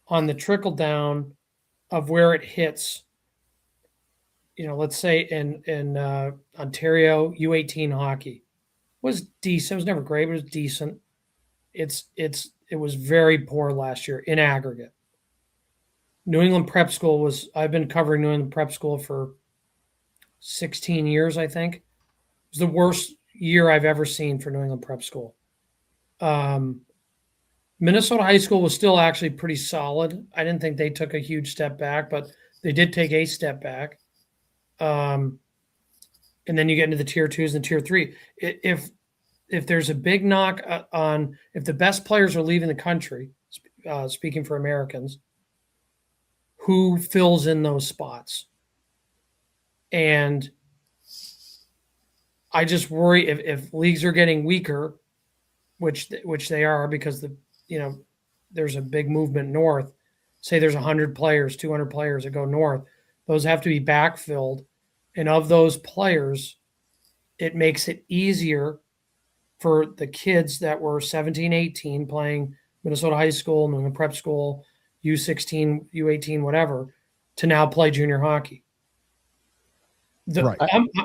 on the trickle down of where it hits. Let's say in Ontario, U18 hockey was decent. It was never great, but it was decent. It was very poor last year in aggregate. New England Prep School I've been covering New England Prep School for 16 years, I think. It was the worst year I've ever seen for New England prep school. Minnesota high school was still actually pretty solid. I didn't think they took a huge step back, but they did take a step back. And then you get into the tier 2s and tier 3. If there's a big knock on if the best players are leaving the country, speaking for Americans, who fills in those spots? And I just worry if leagues are getting weaker, which they are because there's a big movement north. Say there's 100 players, 200 players that go north. Those have to be backfilled. And of those players, it makes it easier for the kids that were 17, 18 playing Minnesota high school, New England prep school, U16, U18, whatever, to now play junior hockey. Right.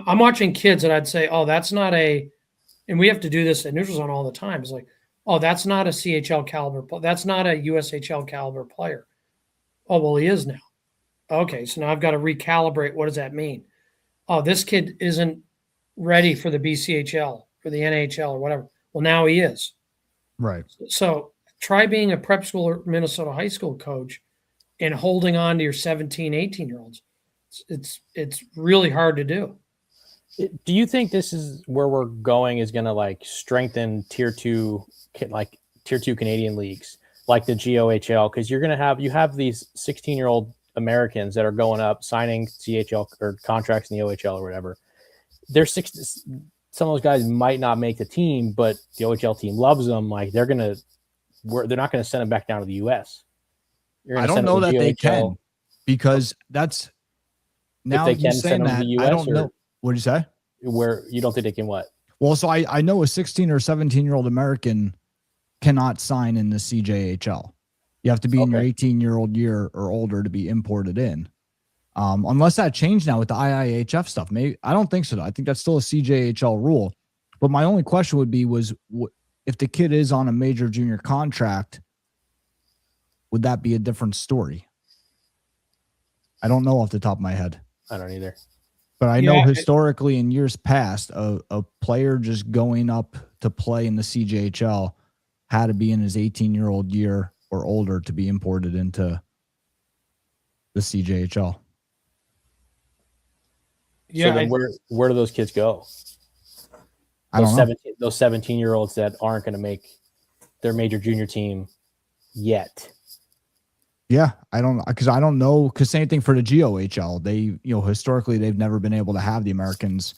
I'm watching kids that I'd say, oh, that's not and we have to do this at Neutral Zone all the time. It's like, oh, that's not a CHL caliber. That's not a USHL caliber player. Oh, well, he is now. Okay, so now I've got to recalibrate. What does that mean? Oh, this kid isn't ready for the BCHL or the NHL or whatever. Well, now he is. Right. So try being a prep school or Minnesota high school coach and holding on to your 17, 18-year-olds. It's really hard to do. Do you think this is where we're going is going to like strengthen tier 2 Canadian leagues like the GOHL? Because you have these 16-year-old Americans that are going up signing CHL or contracts in the OHL or whatever. Some of those guys might not make the team, but the OHL team loves them. Like they're not going to send them back down to the US. I don't know that they can, because that's now if they can saying send them that to the US, I don't know. What did you say? Where you don't think they can what? Well, so I know a 16 or 17-year-old American cannot sign in the CJHL. You have to be in your 18-year-old year or older to be imported in. Unless that changed now with the IIHF stuff. Maybe I don't think so, though. I think that's still a CJHL rule. But my only question would be if the kid is on a major junior contract, would that be a different story? I don't know off the top of my head. I don't either. But I know historically in years past, a player just going up to play in the CJHL had to be in his 18-year-old year or older to be imported into the CJHL. Yeah. So then where do those kids go? I don't know. Those 17-year-olds that aren't going to make their major junior team yet. Yeah, I don't know, because same thing for the GOHL. They, historically they've never been able to have the Americans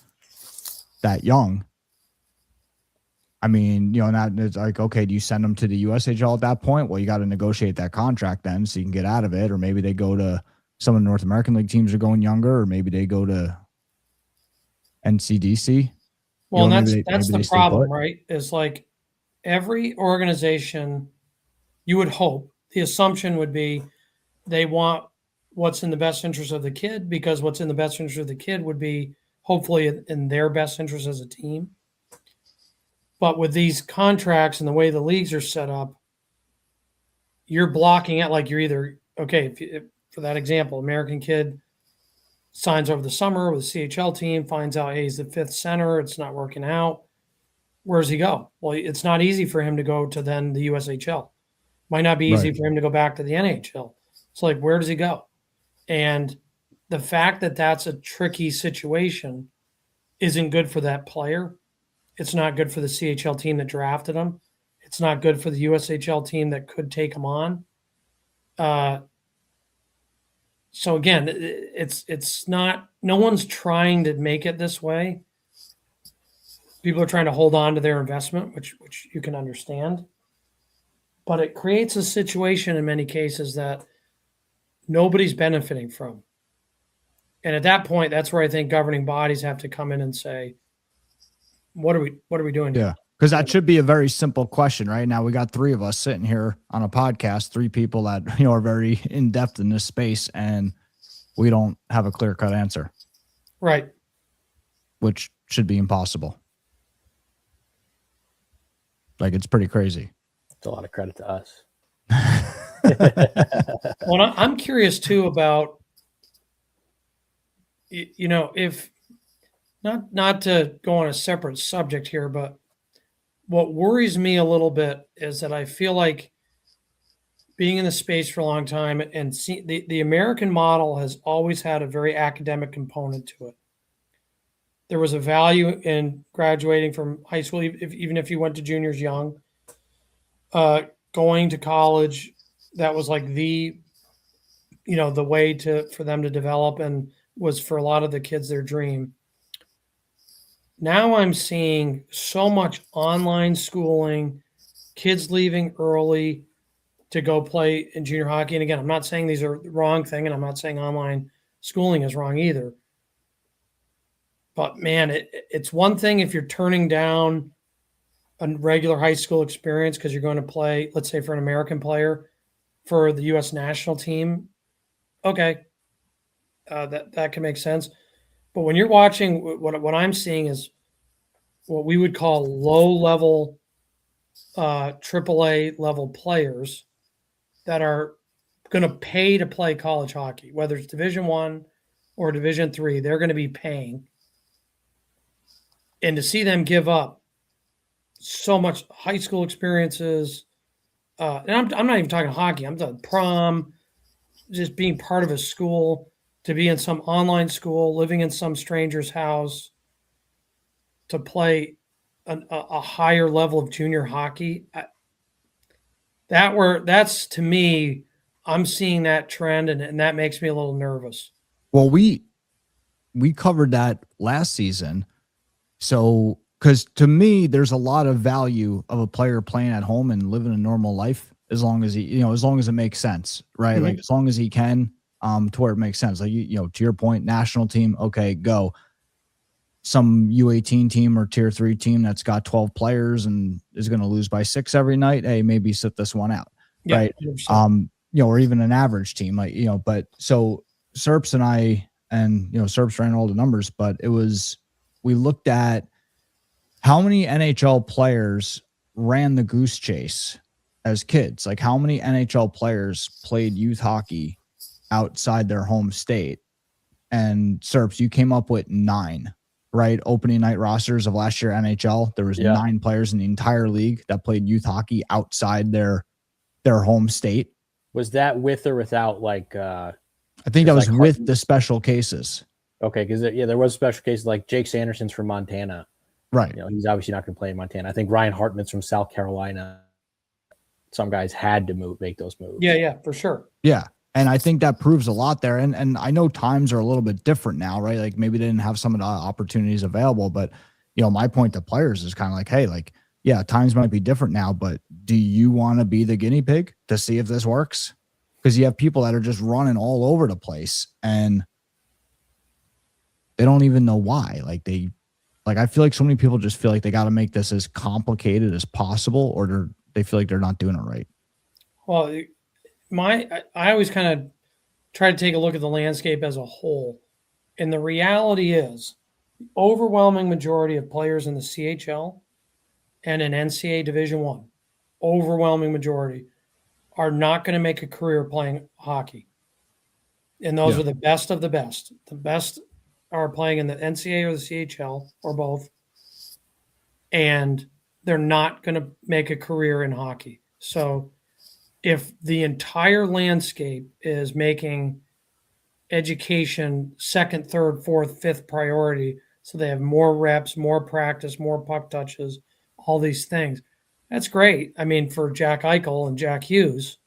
that young. I mean, now it's like, okay, do you send them to the USHL at that point? Well, you got to negotiate that contract then so you can get out of it, or maybe they go to some of the North American League teams are going younger, or maybe they go to NCDC. Well, that's the problem, right? Is like every organization, you would hope, the assumption would be they want what's in the best interest of the kid, because what's in the best interest of the kid would be hopefully in their best interest as a team. But with these contracts and the way the leagues are set up, you're blocking it. Like you're either, if for that example, American kid signs over the summer with a CHL team, finds out, hey, he's the 5th center, it's not working out. Where does he go? Well, it's not easy for him to go to then the USHL. Might not be easy for him to go back to the NHL. It's like, where does he go? And the fact that that's a tricky situation isn't good for that player. It's not good for the CHL team that drafted him. It's not good for the USHL team that could take him on. So again, it's not, no one's trying to make it this way. People are trying to hold on to their investment, which you can understand. But it creates a situation in many cases that nobody's benefiting from. And at that point, that's where I think governing bodies have to come in and say, what are we doing here? Yeah, because that should be a very simple question, right? Now we got 3 of us sitting here on a podcast, 3 people that are very in depth in this space, and we don't have a clear-cut answer. Right. Which should be impossible. Like, it's pretty crazy. It's a lot of credit to us. Well, I'm curious too about, if Not to go on a separate subject here, but what worries me a little bit is that I feel like being in the space for a long time and the American model has always had a very academic component to it. There was a value in graduating from high school, even if you went to juniors young, going to college. That was like the way for them to develop, and was for a lot of the kids their dream. Now I'm seeing so much online schooling, kids leaving early to go play in junior hockey. And again, I'm not saying these are the wrong thing, and I'm not saying online schooling is wrong either. But man, it's one thing if you're turning down a regular high school experience because you're going to play, let's say for an American player for the U.S. national team. Okay, that can make sense. But when you're watching, what I'm seeing is what we would call low-level AAA level players that are going to pay to play college hockey, whether it's Division I or Division III. They're going to be paying. And to see them give up so much high school experiences, and I'm not even talking hockey. I'm talking prom, just being part of a school, to be in some online school, living in some stranger's house, to play a higher level of junior hockey. That's to me, I'm seeing that trend, and that makes me a little nervous. Well, we covered that last season. So, because to me, there's a lot of value of a player playing at home and living a normal life, as long as as long as it makes sense, right? Mm-hmm. Like as long as he can, to where it makes sense. Like to your point, national team, okay, go. Some U18 team or tier 3 team that's got 12 players and is going to lose by 6 every night. Hey, maybe sit this one out, yeah, right? 100%. Or even an average team, like But so Serps and I, and Serps ran all the numbers, but we looked at how many NHL players ran the goose chase as kids. Like how many NHL players played youth hockey outside their home state. And Serps, you came up with 9, right? Opening night rosters of last year NHL. There was 9 players in the entire league that played youth hockey outside their home state. Was that with or without I think that was like with the special cases. Okay, because there was special cases like Jake Sanderson's from Montana. Right. He's obviously not going to play in Montana. I think Ryan Hartman's from South Carolina. Some guys had to make those moves. Yeah, for sure. Yeah. And I think that proves a lot there. And I know times are a little bit different now, right? Like maybe they didn't have some of the opportunities available, but my point to players is kind of like, hey, like, yeah, times might be different now, but do you want to be the guinea pig to see if this works? Because you have people that are just running all over the place and they don't even know why. I feel like so many people just feel like they got to make this as complicated as possible, or they feel like they're not doing it right. Well, I always kind of try to take a look at the landscape as a whole. And the reality is the overwhelming majority of players in the CHL and in NCAA Division I, overwhelming majority, are not going to make a career playing hockey. And those are the best of the best. The best are playing in the NCAA or the CHL or both. And they're not going to make a career in hockey. So if the entire landscape is making education second, third, fourth, fifth priority, so they have more reps, more practice, more puck touches, all these things, that's great. I mean, for Jack Eichel and Jack Hughes,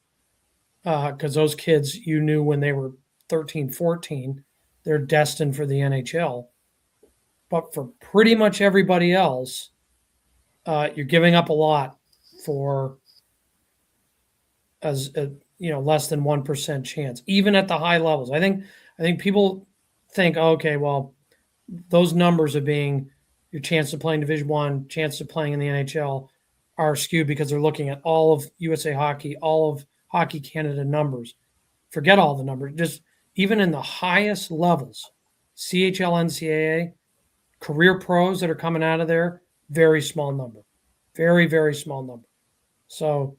because those kids you knew when they were 13, 14, they're destined for the NHL. But for pretty much everybody else, you're giving up a lot for as a, less than 1% chance, even at the high levels. I think people think, okay, well, those numbers of being your chance of playing Division I, chance of playing in the NHL are skewed because they're looking at all of USA Hockey, all of Hockey Canada numbers. Forget all the numbers. Just even in the highest levels, CHL, NCAA, career pros that are coming out of there, very small number. Very, very small number. So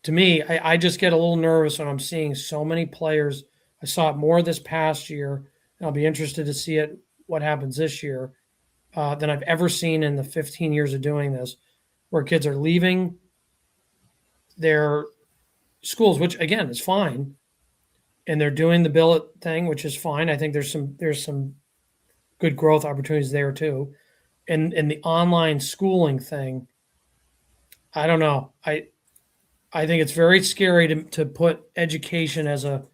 to me, I just get a little nervous when I'm seeing so many players. I saw it more this past year, and I'll be interested to see it what happens this year than I've ever seen in the 15 years of doing this, where kids are leaving their schools, which again is fine, and they're doing the billet thing, which is fine. I think there's some good growth opportunities there too, and the online schooling thing. I don't know. I think it's very scary to put education as a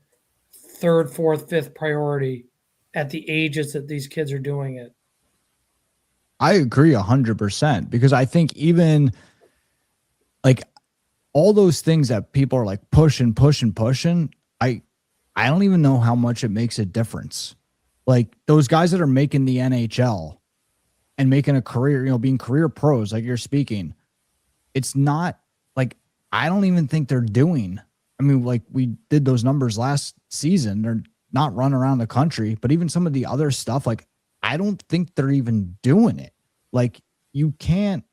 third, fourth, fifth priority at the ages that these kids are doing it. I agree 100% because I think even like all those things that people are like pushing, I don't even know how much it makes a difference. Like those guys that are making the NHL and making a career, you know, being career pros, like you're speaking, it's not like, I don't even think they're doing. I mean, like we did those numbers last season. They're not running around the country, but even some of the other stuff, like I don't think they're even doing it. Like you can't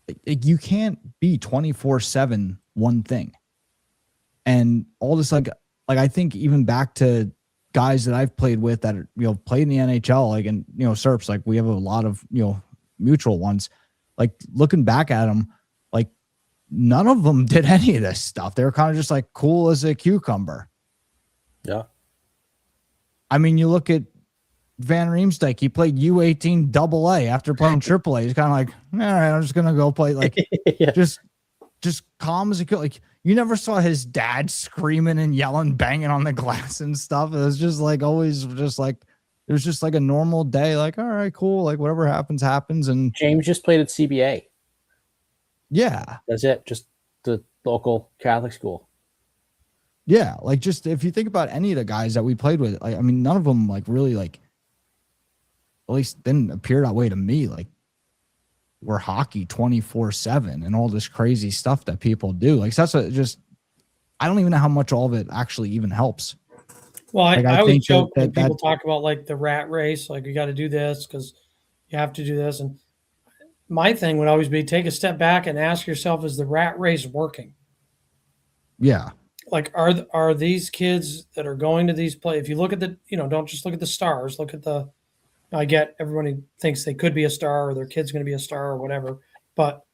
be 24/7 one thing. And all this, like I think even back to guys that I've played with that are, you know, played in the NHL, like, and, you know, Serps, like we have a lot of, you know, mutual ones, like looking back at them, like none of them did any of this stuff. They were kind of just like cool as a cucumber. Yeah. I mean, you look at Van Riemsdyk, he played U18 AA after playing AAA. He's kind of like, all right, I'm just going to go play like Yeah. just calm as a kid. Like you never saw his dad screaming and yelling, banging on the glass and stuff. It was just like always just like, it was just like a normal day. Like, all right, cool. Like whatever happens. And James just played at CBA. Yeah. That's it. Just the local Catholic school. Yeah. Like just, if you think about any of the guys that we played with, like, I mean, none of them like really like, at least didn't appear that way to me. Like we're hockey 24/7 and all this crazy stuff that people do. Like that's just, I don't even know how much all of it actually even helps. Well, like, I always think joke that when people talk about like the rat race, like you got to do this because you have to do this. And my thing would always be take a step back and ask yourself, is the rat race working? Yeah. Like, are these kids that are going to these play? If you look at the, you know, don't just look at the stars, look at the, I get everybody thinks they could be a star or their kid's going to be a star or whatever. But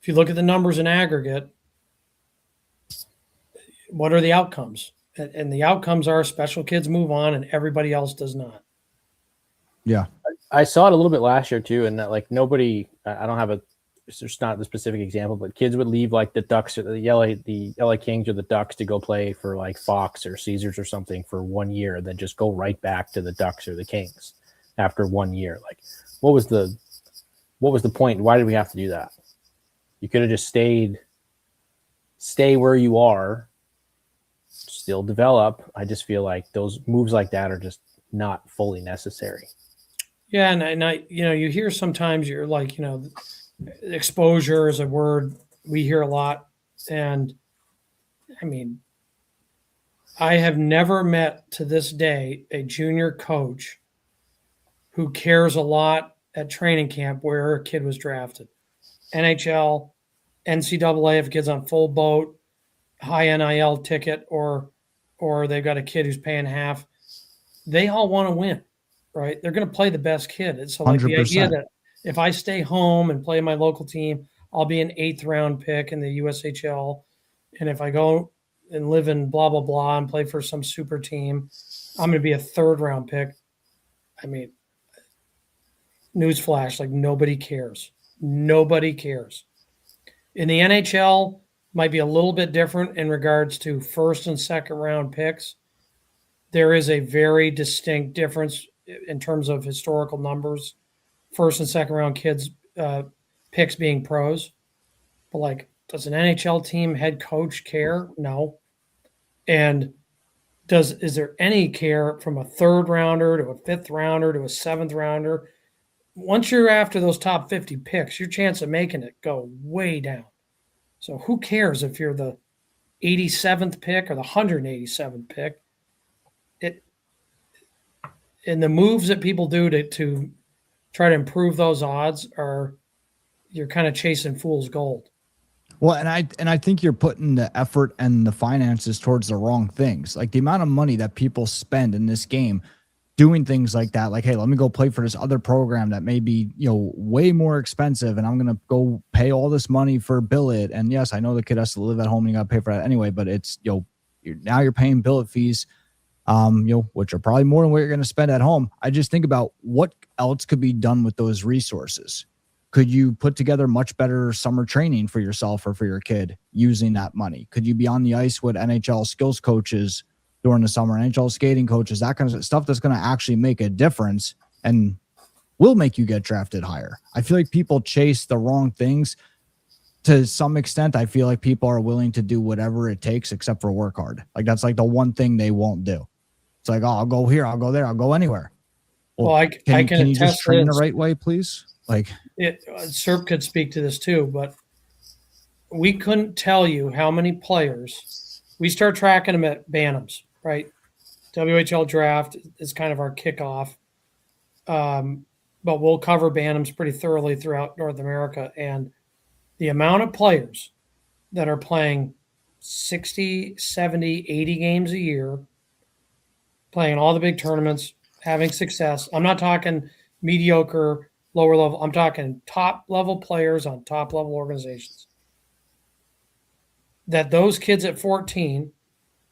if you look at the numbers in aggregate, what are the outcomes? And the outcomes are special kids move on and everybody else does not. Yeah. I saw it a little bit last year too. And that like nobody, I don't have there's not the specific example, but kids would leave like the Ducks or the LA Kings or the Ducks to go play for like Fox or Caesars or something for 1 year, and then just go right back to the Ducks or the Kings after 1 year. Like what was the point? Why did we have to do that? You could have just stay where you are, still develop. I just feel like those moves like that are just not fully necessary. Yeah. And I, you know, you hear sometimes you're like, you know, exposure is a word we hear a lot. And I mean, I have never met to this day a junior coach who cares a lot at training camp where a kid was drafted. NHL, NCAA, if a kid's on full boat, high NIL ticket, or they've got a kid who's paying half, they all want to win, right? They're going to play the best kid. And so like 100%. the idea that if I stay home and play my local team, I'll be an 8th round pick in the USHL. And if I go and live in blah, blah, blah and play for some super team, I'm going to be a 3rd round pick. I mean, newsflash, like nobody cares. Nobody cares. In the NHL, might be a little bit different in regards to 1st and 2nd round picks. There is a very distinct difference in terms of historical numbers. 1st and 2nd round kids picks being pros. But like, does an NHL team head coach care? No. And is there any care from a 3rd rounder to a 5th rounder to a 7th rounder? Once you're after those top 50 picks, your chance of making it go way down. So who cares if you're the 87th pick or the 187th pick? And the moves that people do to try to improve those odds you're kind of chasing fool's gold. Well, and I think you're putting the effort and the finances towards the wrong things. Like the amount of money that people spend in this game, doing things like that. Like, hey, let me go play for this other program that may be, way more expensive, and I'm going to go pay all this money for billet. And yes, I know the kid has to live at home and you got to pay for that anyway, but it's, now you're paying billet fees, which are probably more than what you're going to spend at home. I just think about what else could be done with those resources. Could you put together much better summer training for yourself or for your kid using that money? Could you be on the ice with NHL skills coaches during the summer, NHL skating coaches, that kind of stuff that's going to actually make a difference and will make you get drafted higher? I feel like people chase the wrong things to some extent. I feel like people are willing to do whatever it takes except for work hard. Like, that's like the one thing they won't do. It's like, oh, I'll go here, I'll go there, I'll go anywhere. Well, can you just train the right way, please? Like, Serp could speak to this too, but we couldn't tell you how many players. We start tracking them at Bantams, right? WHL draft is kind of our kickoff, but we'll cover Bantams pretty thoroughly throughout North America. And the amount of players that are playing 60, 70, 80 games a year, playing all the big tournaments, having success. I'm not talking mediocre, lower level. I'm talking top level players on top level organizations. That those kids at 14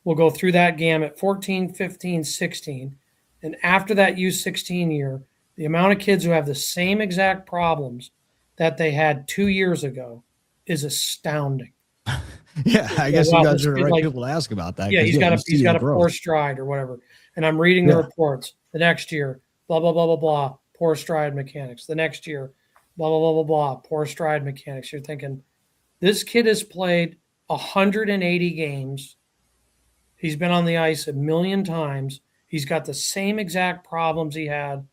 will go through that gamut, 14, 15, 16. And after that U16 year, the amount of kids who have the same exact problems that they had 2 years ago is astounding. Yeah, I guess you guys are the right people to ask about that. Yeah, he's got a poor stride or whatever. And I'm reading the reports. The next year, blah, blah, blah, blah, blah, poor stride mechanics. The next year, blah, blah, blah, blah, blah, poor stride mechanics. You're thinking, this kid has played 180 games. He's been on the ice 1 million times. He's got the same exact problems he had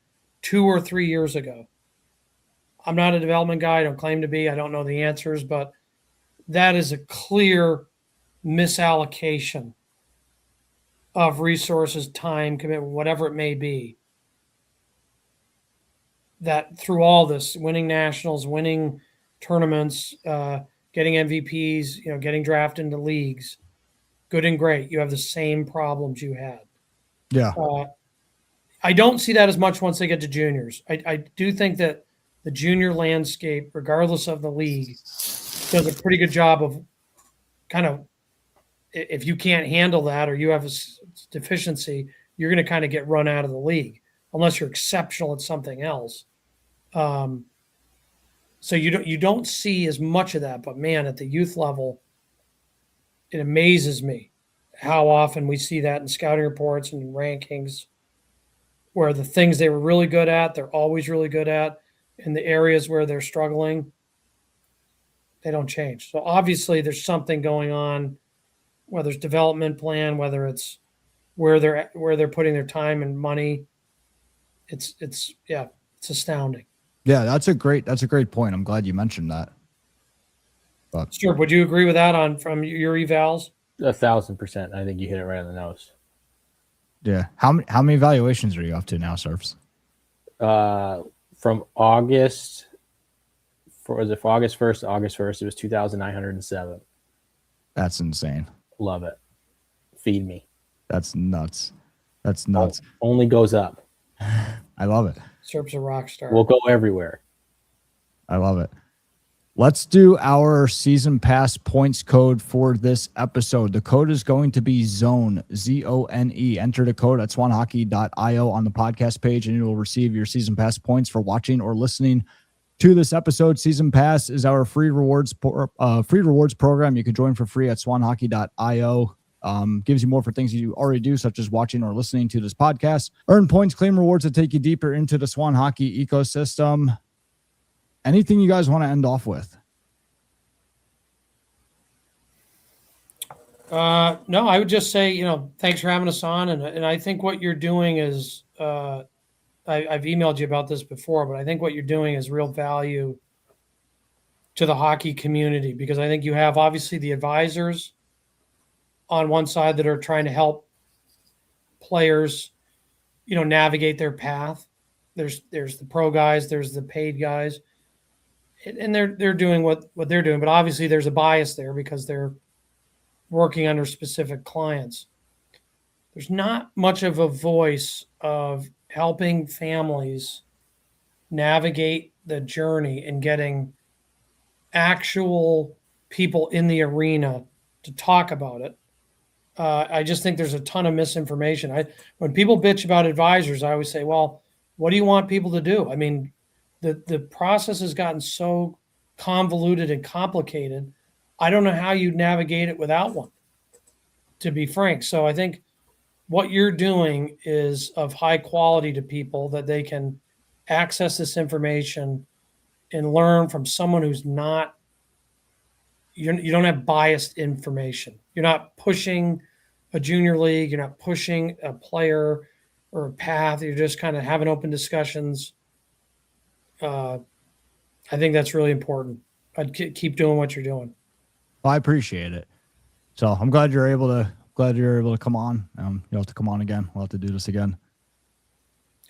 2 or 3 years ago. I'm not a development guy. I don't claim to be. I don't know the answers, but that is a clear misallocation of resources, time, commitment, whatever it may be. That through all this, winning nationals, winning tournaments, getting MVPs, getting drafted into leagues, good and great. You have the same problems you had. Yeah. I don't see that as much once they get to juniors. I do think that the junior landscape, regardless of the league, does a pretty good job of kind of, if you can't handle that or you have a deficiency, you're going to kind of get run out of the league unless you're exceptional at something else. So you don't see as much of that, but man, at the youth level, it amazes me how often we see that in scouting reports and rankings, where the things they were really good at, they're always really good at, in the areas where they're struggling, they don't change. So obviously there's something going on, whether it's development plan, whether it's where they're putting their time and money. It's astounding. Yeah, that's a great point. I'm glad you mentioned that. But sure, would you agree with that from your evals? 1,000%. I think you hit it right on the nose. Yeah. How many evaluations are you up to now, Serps? From August 1st to August 1st, it was 2,907. That's insane. Love it. Feed me. That's nuts. That's nuts. Only goes up. I love it. Serp's a rock star. We'll go everywhere. I love it. Let's do our season pass points code for this episode. The code is going to be ZONE, ZONE. Enter the code at swanhockey.io on the podcast page, and you will receive your season pass points for watching or listening to this episode. Season Pass is our free rewards program. You can join for free at swanhockey.io. Gives you more for things you already do, such as watching or listening to this podcast. Earn points, claim rewards that take you deeper into the Swan Hockey ecosystem. Anything you guys want to end off with? No, I would just say, thanks for having us on. And I think what you're doing is, I've emailed you about this before, but I think what you're doing is real value to the hockey community, because I think you have obviously the advisors on one side that are trying to help players, navigate their path. There's the pro guys, there's the paid guys, and they're doing what they're doing. But obviously there's a bias there because they're working under specific clients. There's not much of a voice of helping families navigate the journey and getting actual people in the arena to talk about it. I just think there's a ton of misinformation. When people bitch about advisors, I always say, well, what do you want people to do? I mean, the process has gotten so convoluted and complicated. I don't know how you'd navigate it without one, to be frank. So I think what you're doing is of high quality to people, that they can access this information and learn from someone who's not, you don't have biased information. You're not pushing a junior league. You're not pushing a player or a path. You're just kind of having open discussions. I think that's really important. I'd keep doing what you're doing. Well, I appreciate it. So I'm glad you're able to come on. You'll have to come on again. We'll have to do this again.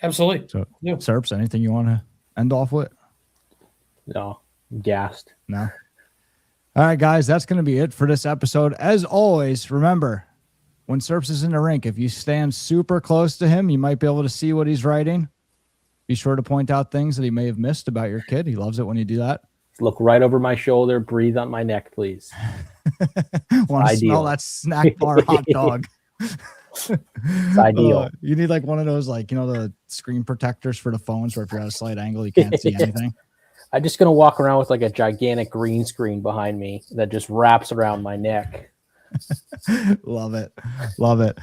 Absolutely. So, Serps, anything you want to end off with? No, I'm gassed. No. All right, guys, that's going to be it for this episode. As always, remember, when Serps is in the rink, if you stand super close to him, you might be able to see what he's writing. Be sure to point out things that he may have missed about your kid. He loves it when you do that. Look right over my shoulder. Breathe on my neck, please. Want to smell that snack bar hot dog? It's ideal. You need like one of those, like, the screen protectors for the phones where if you're at a slight angle, you can't see anything. I'm just going to walk around with like a gigantic green screen behind me that just wraps around my neck. Love it. Love it.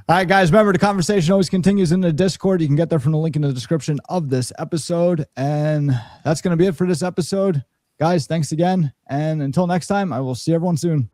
All right, guys, remember the conversation always continues in the Discord. You can get there from the link in the description of this episode. And that's going to be it for this episode. Guys, thanks again. And until next time, I will see everyone soon.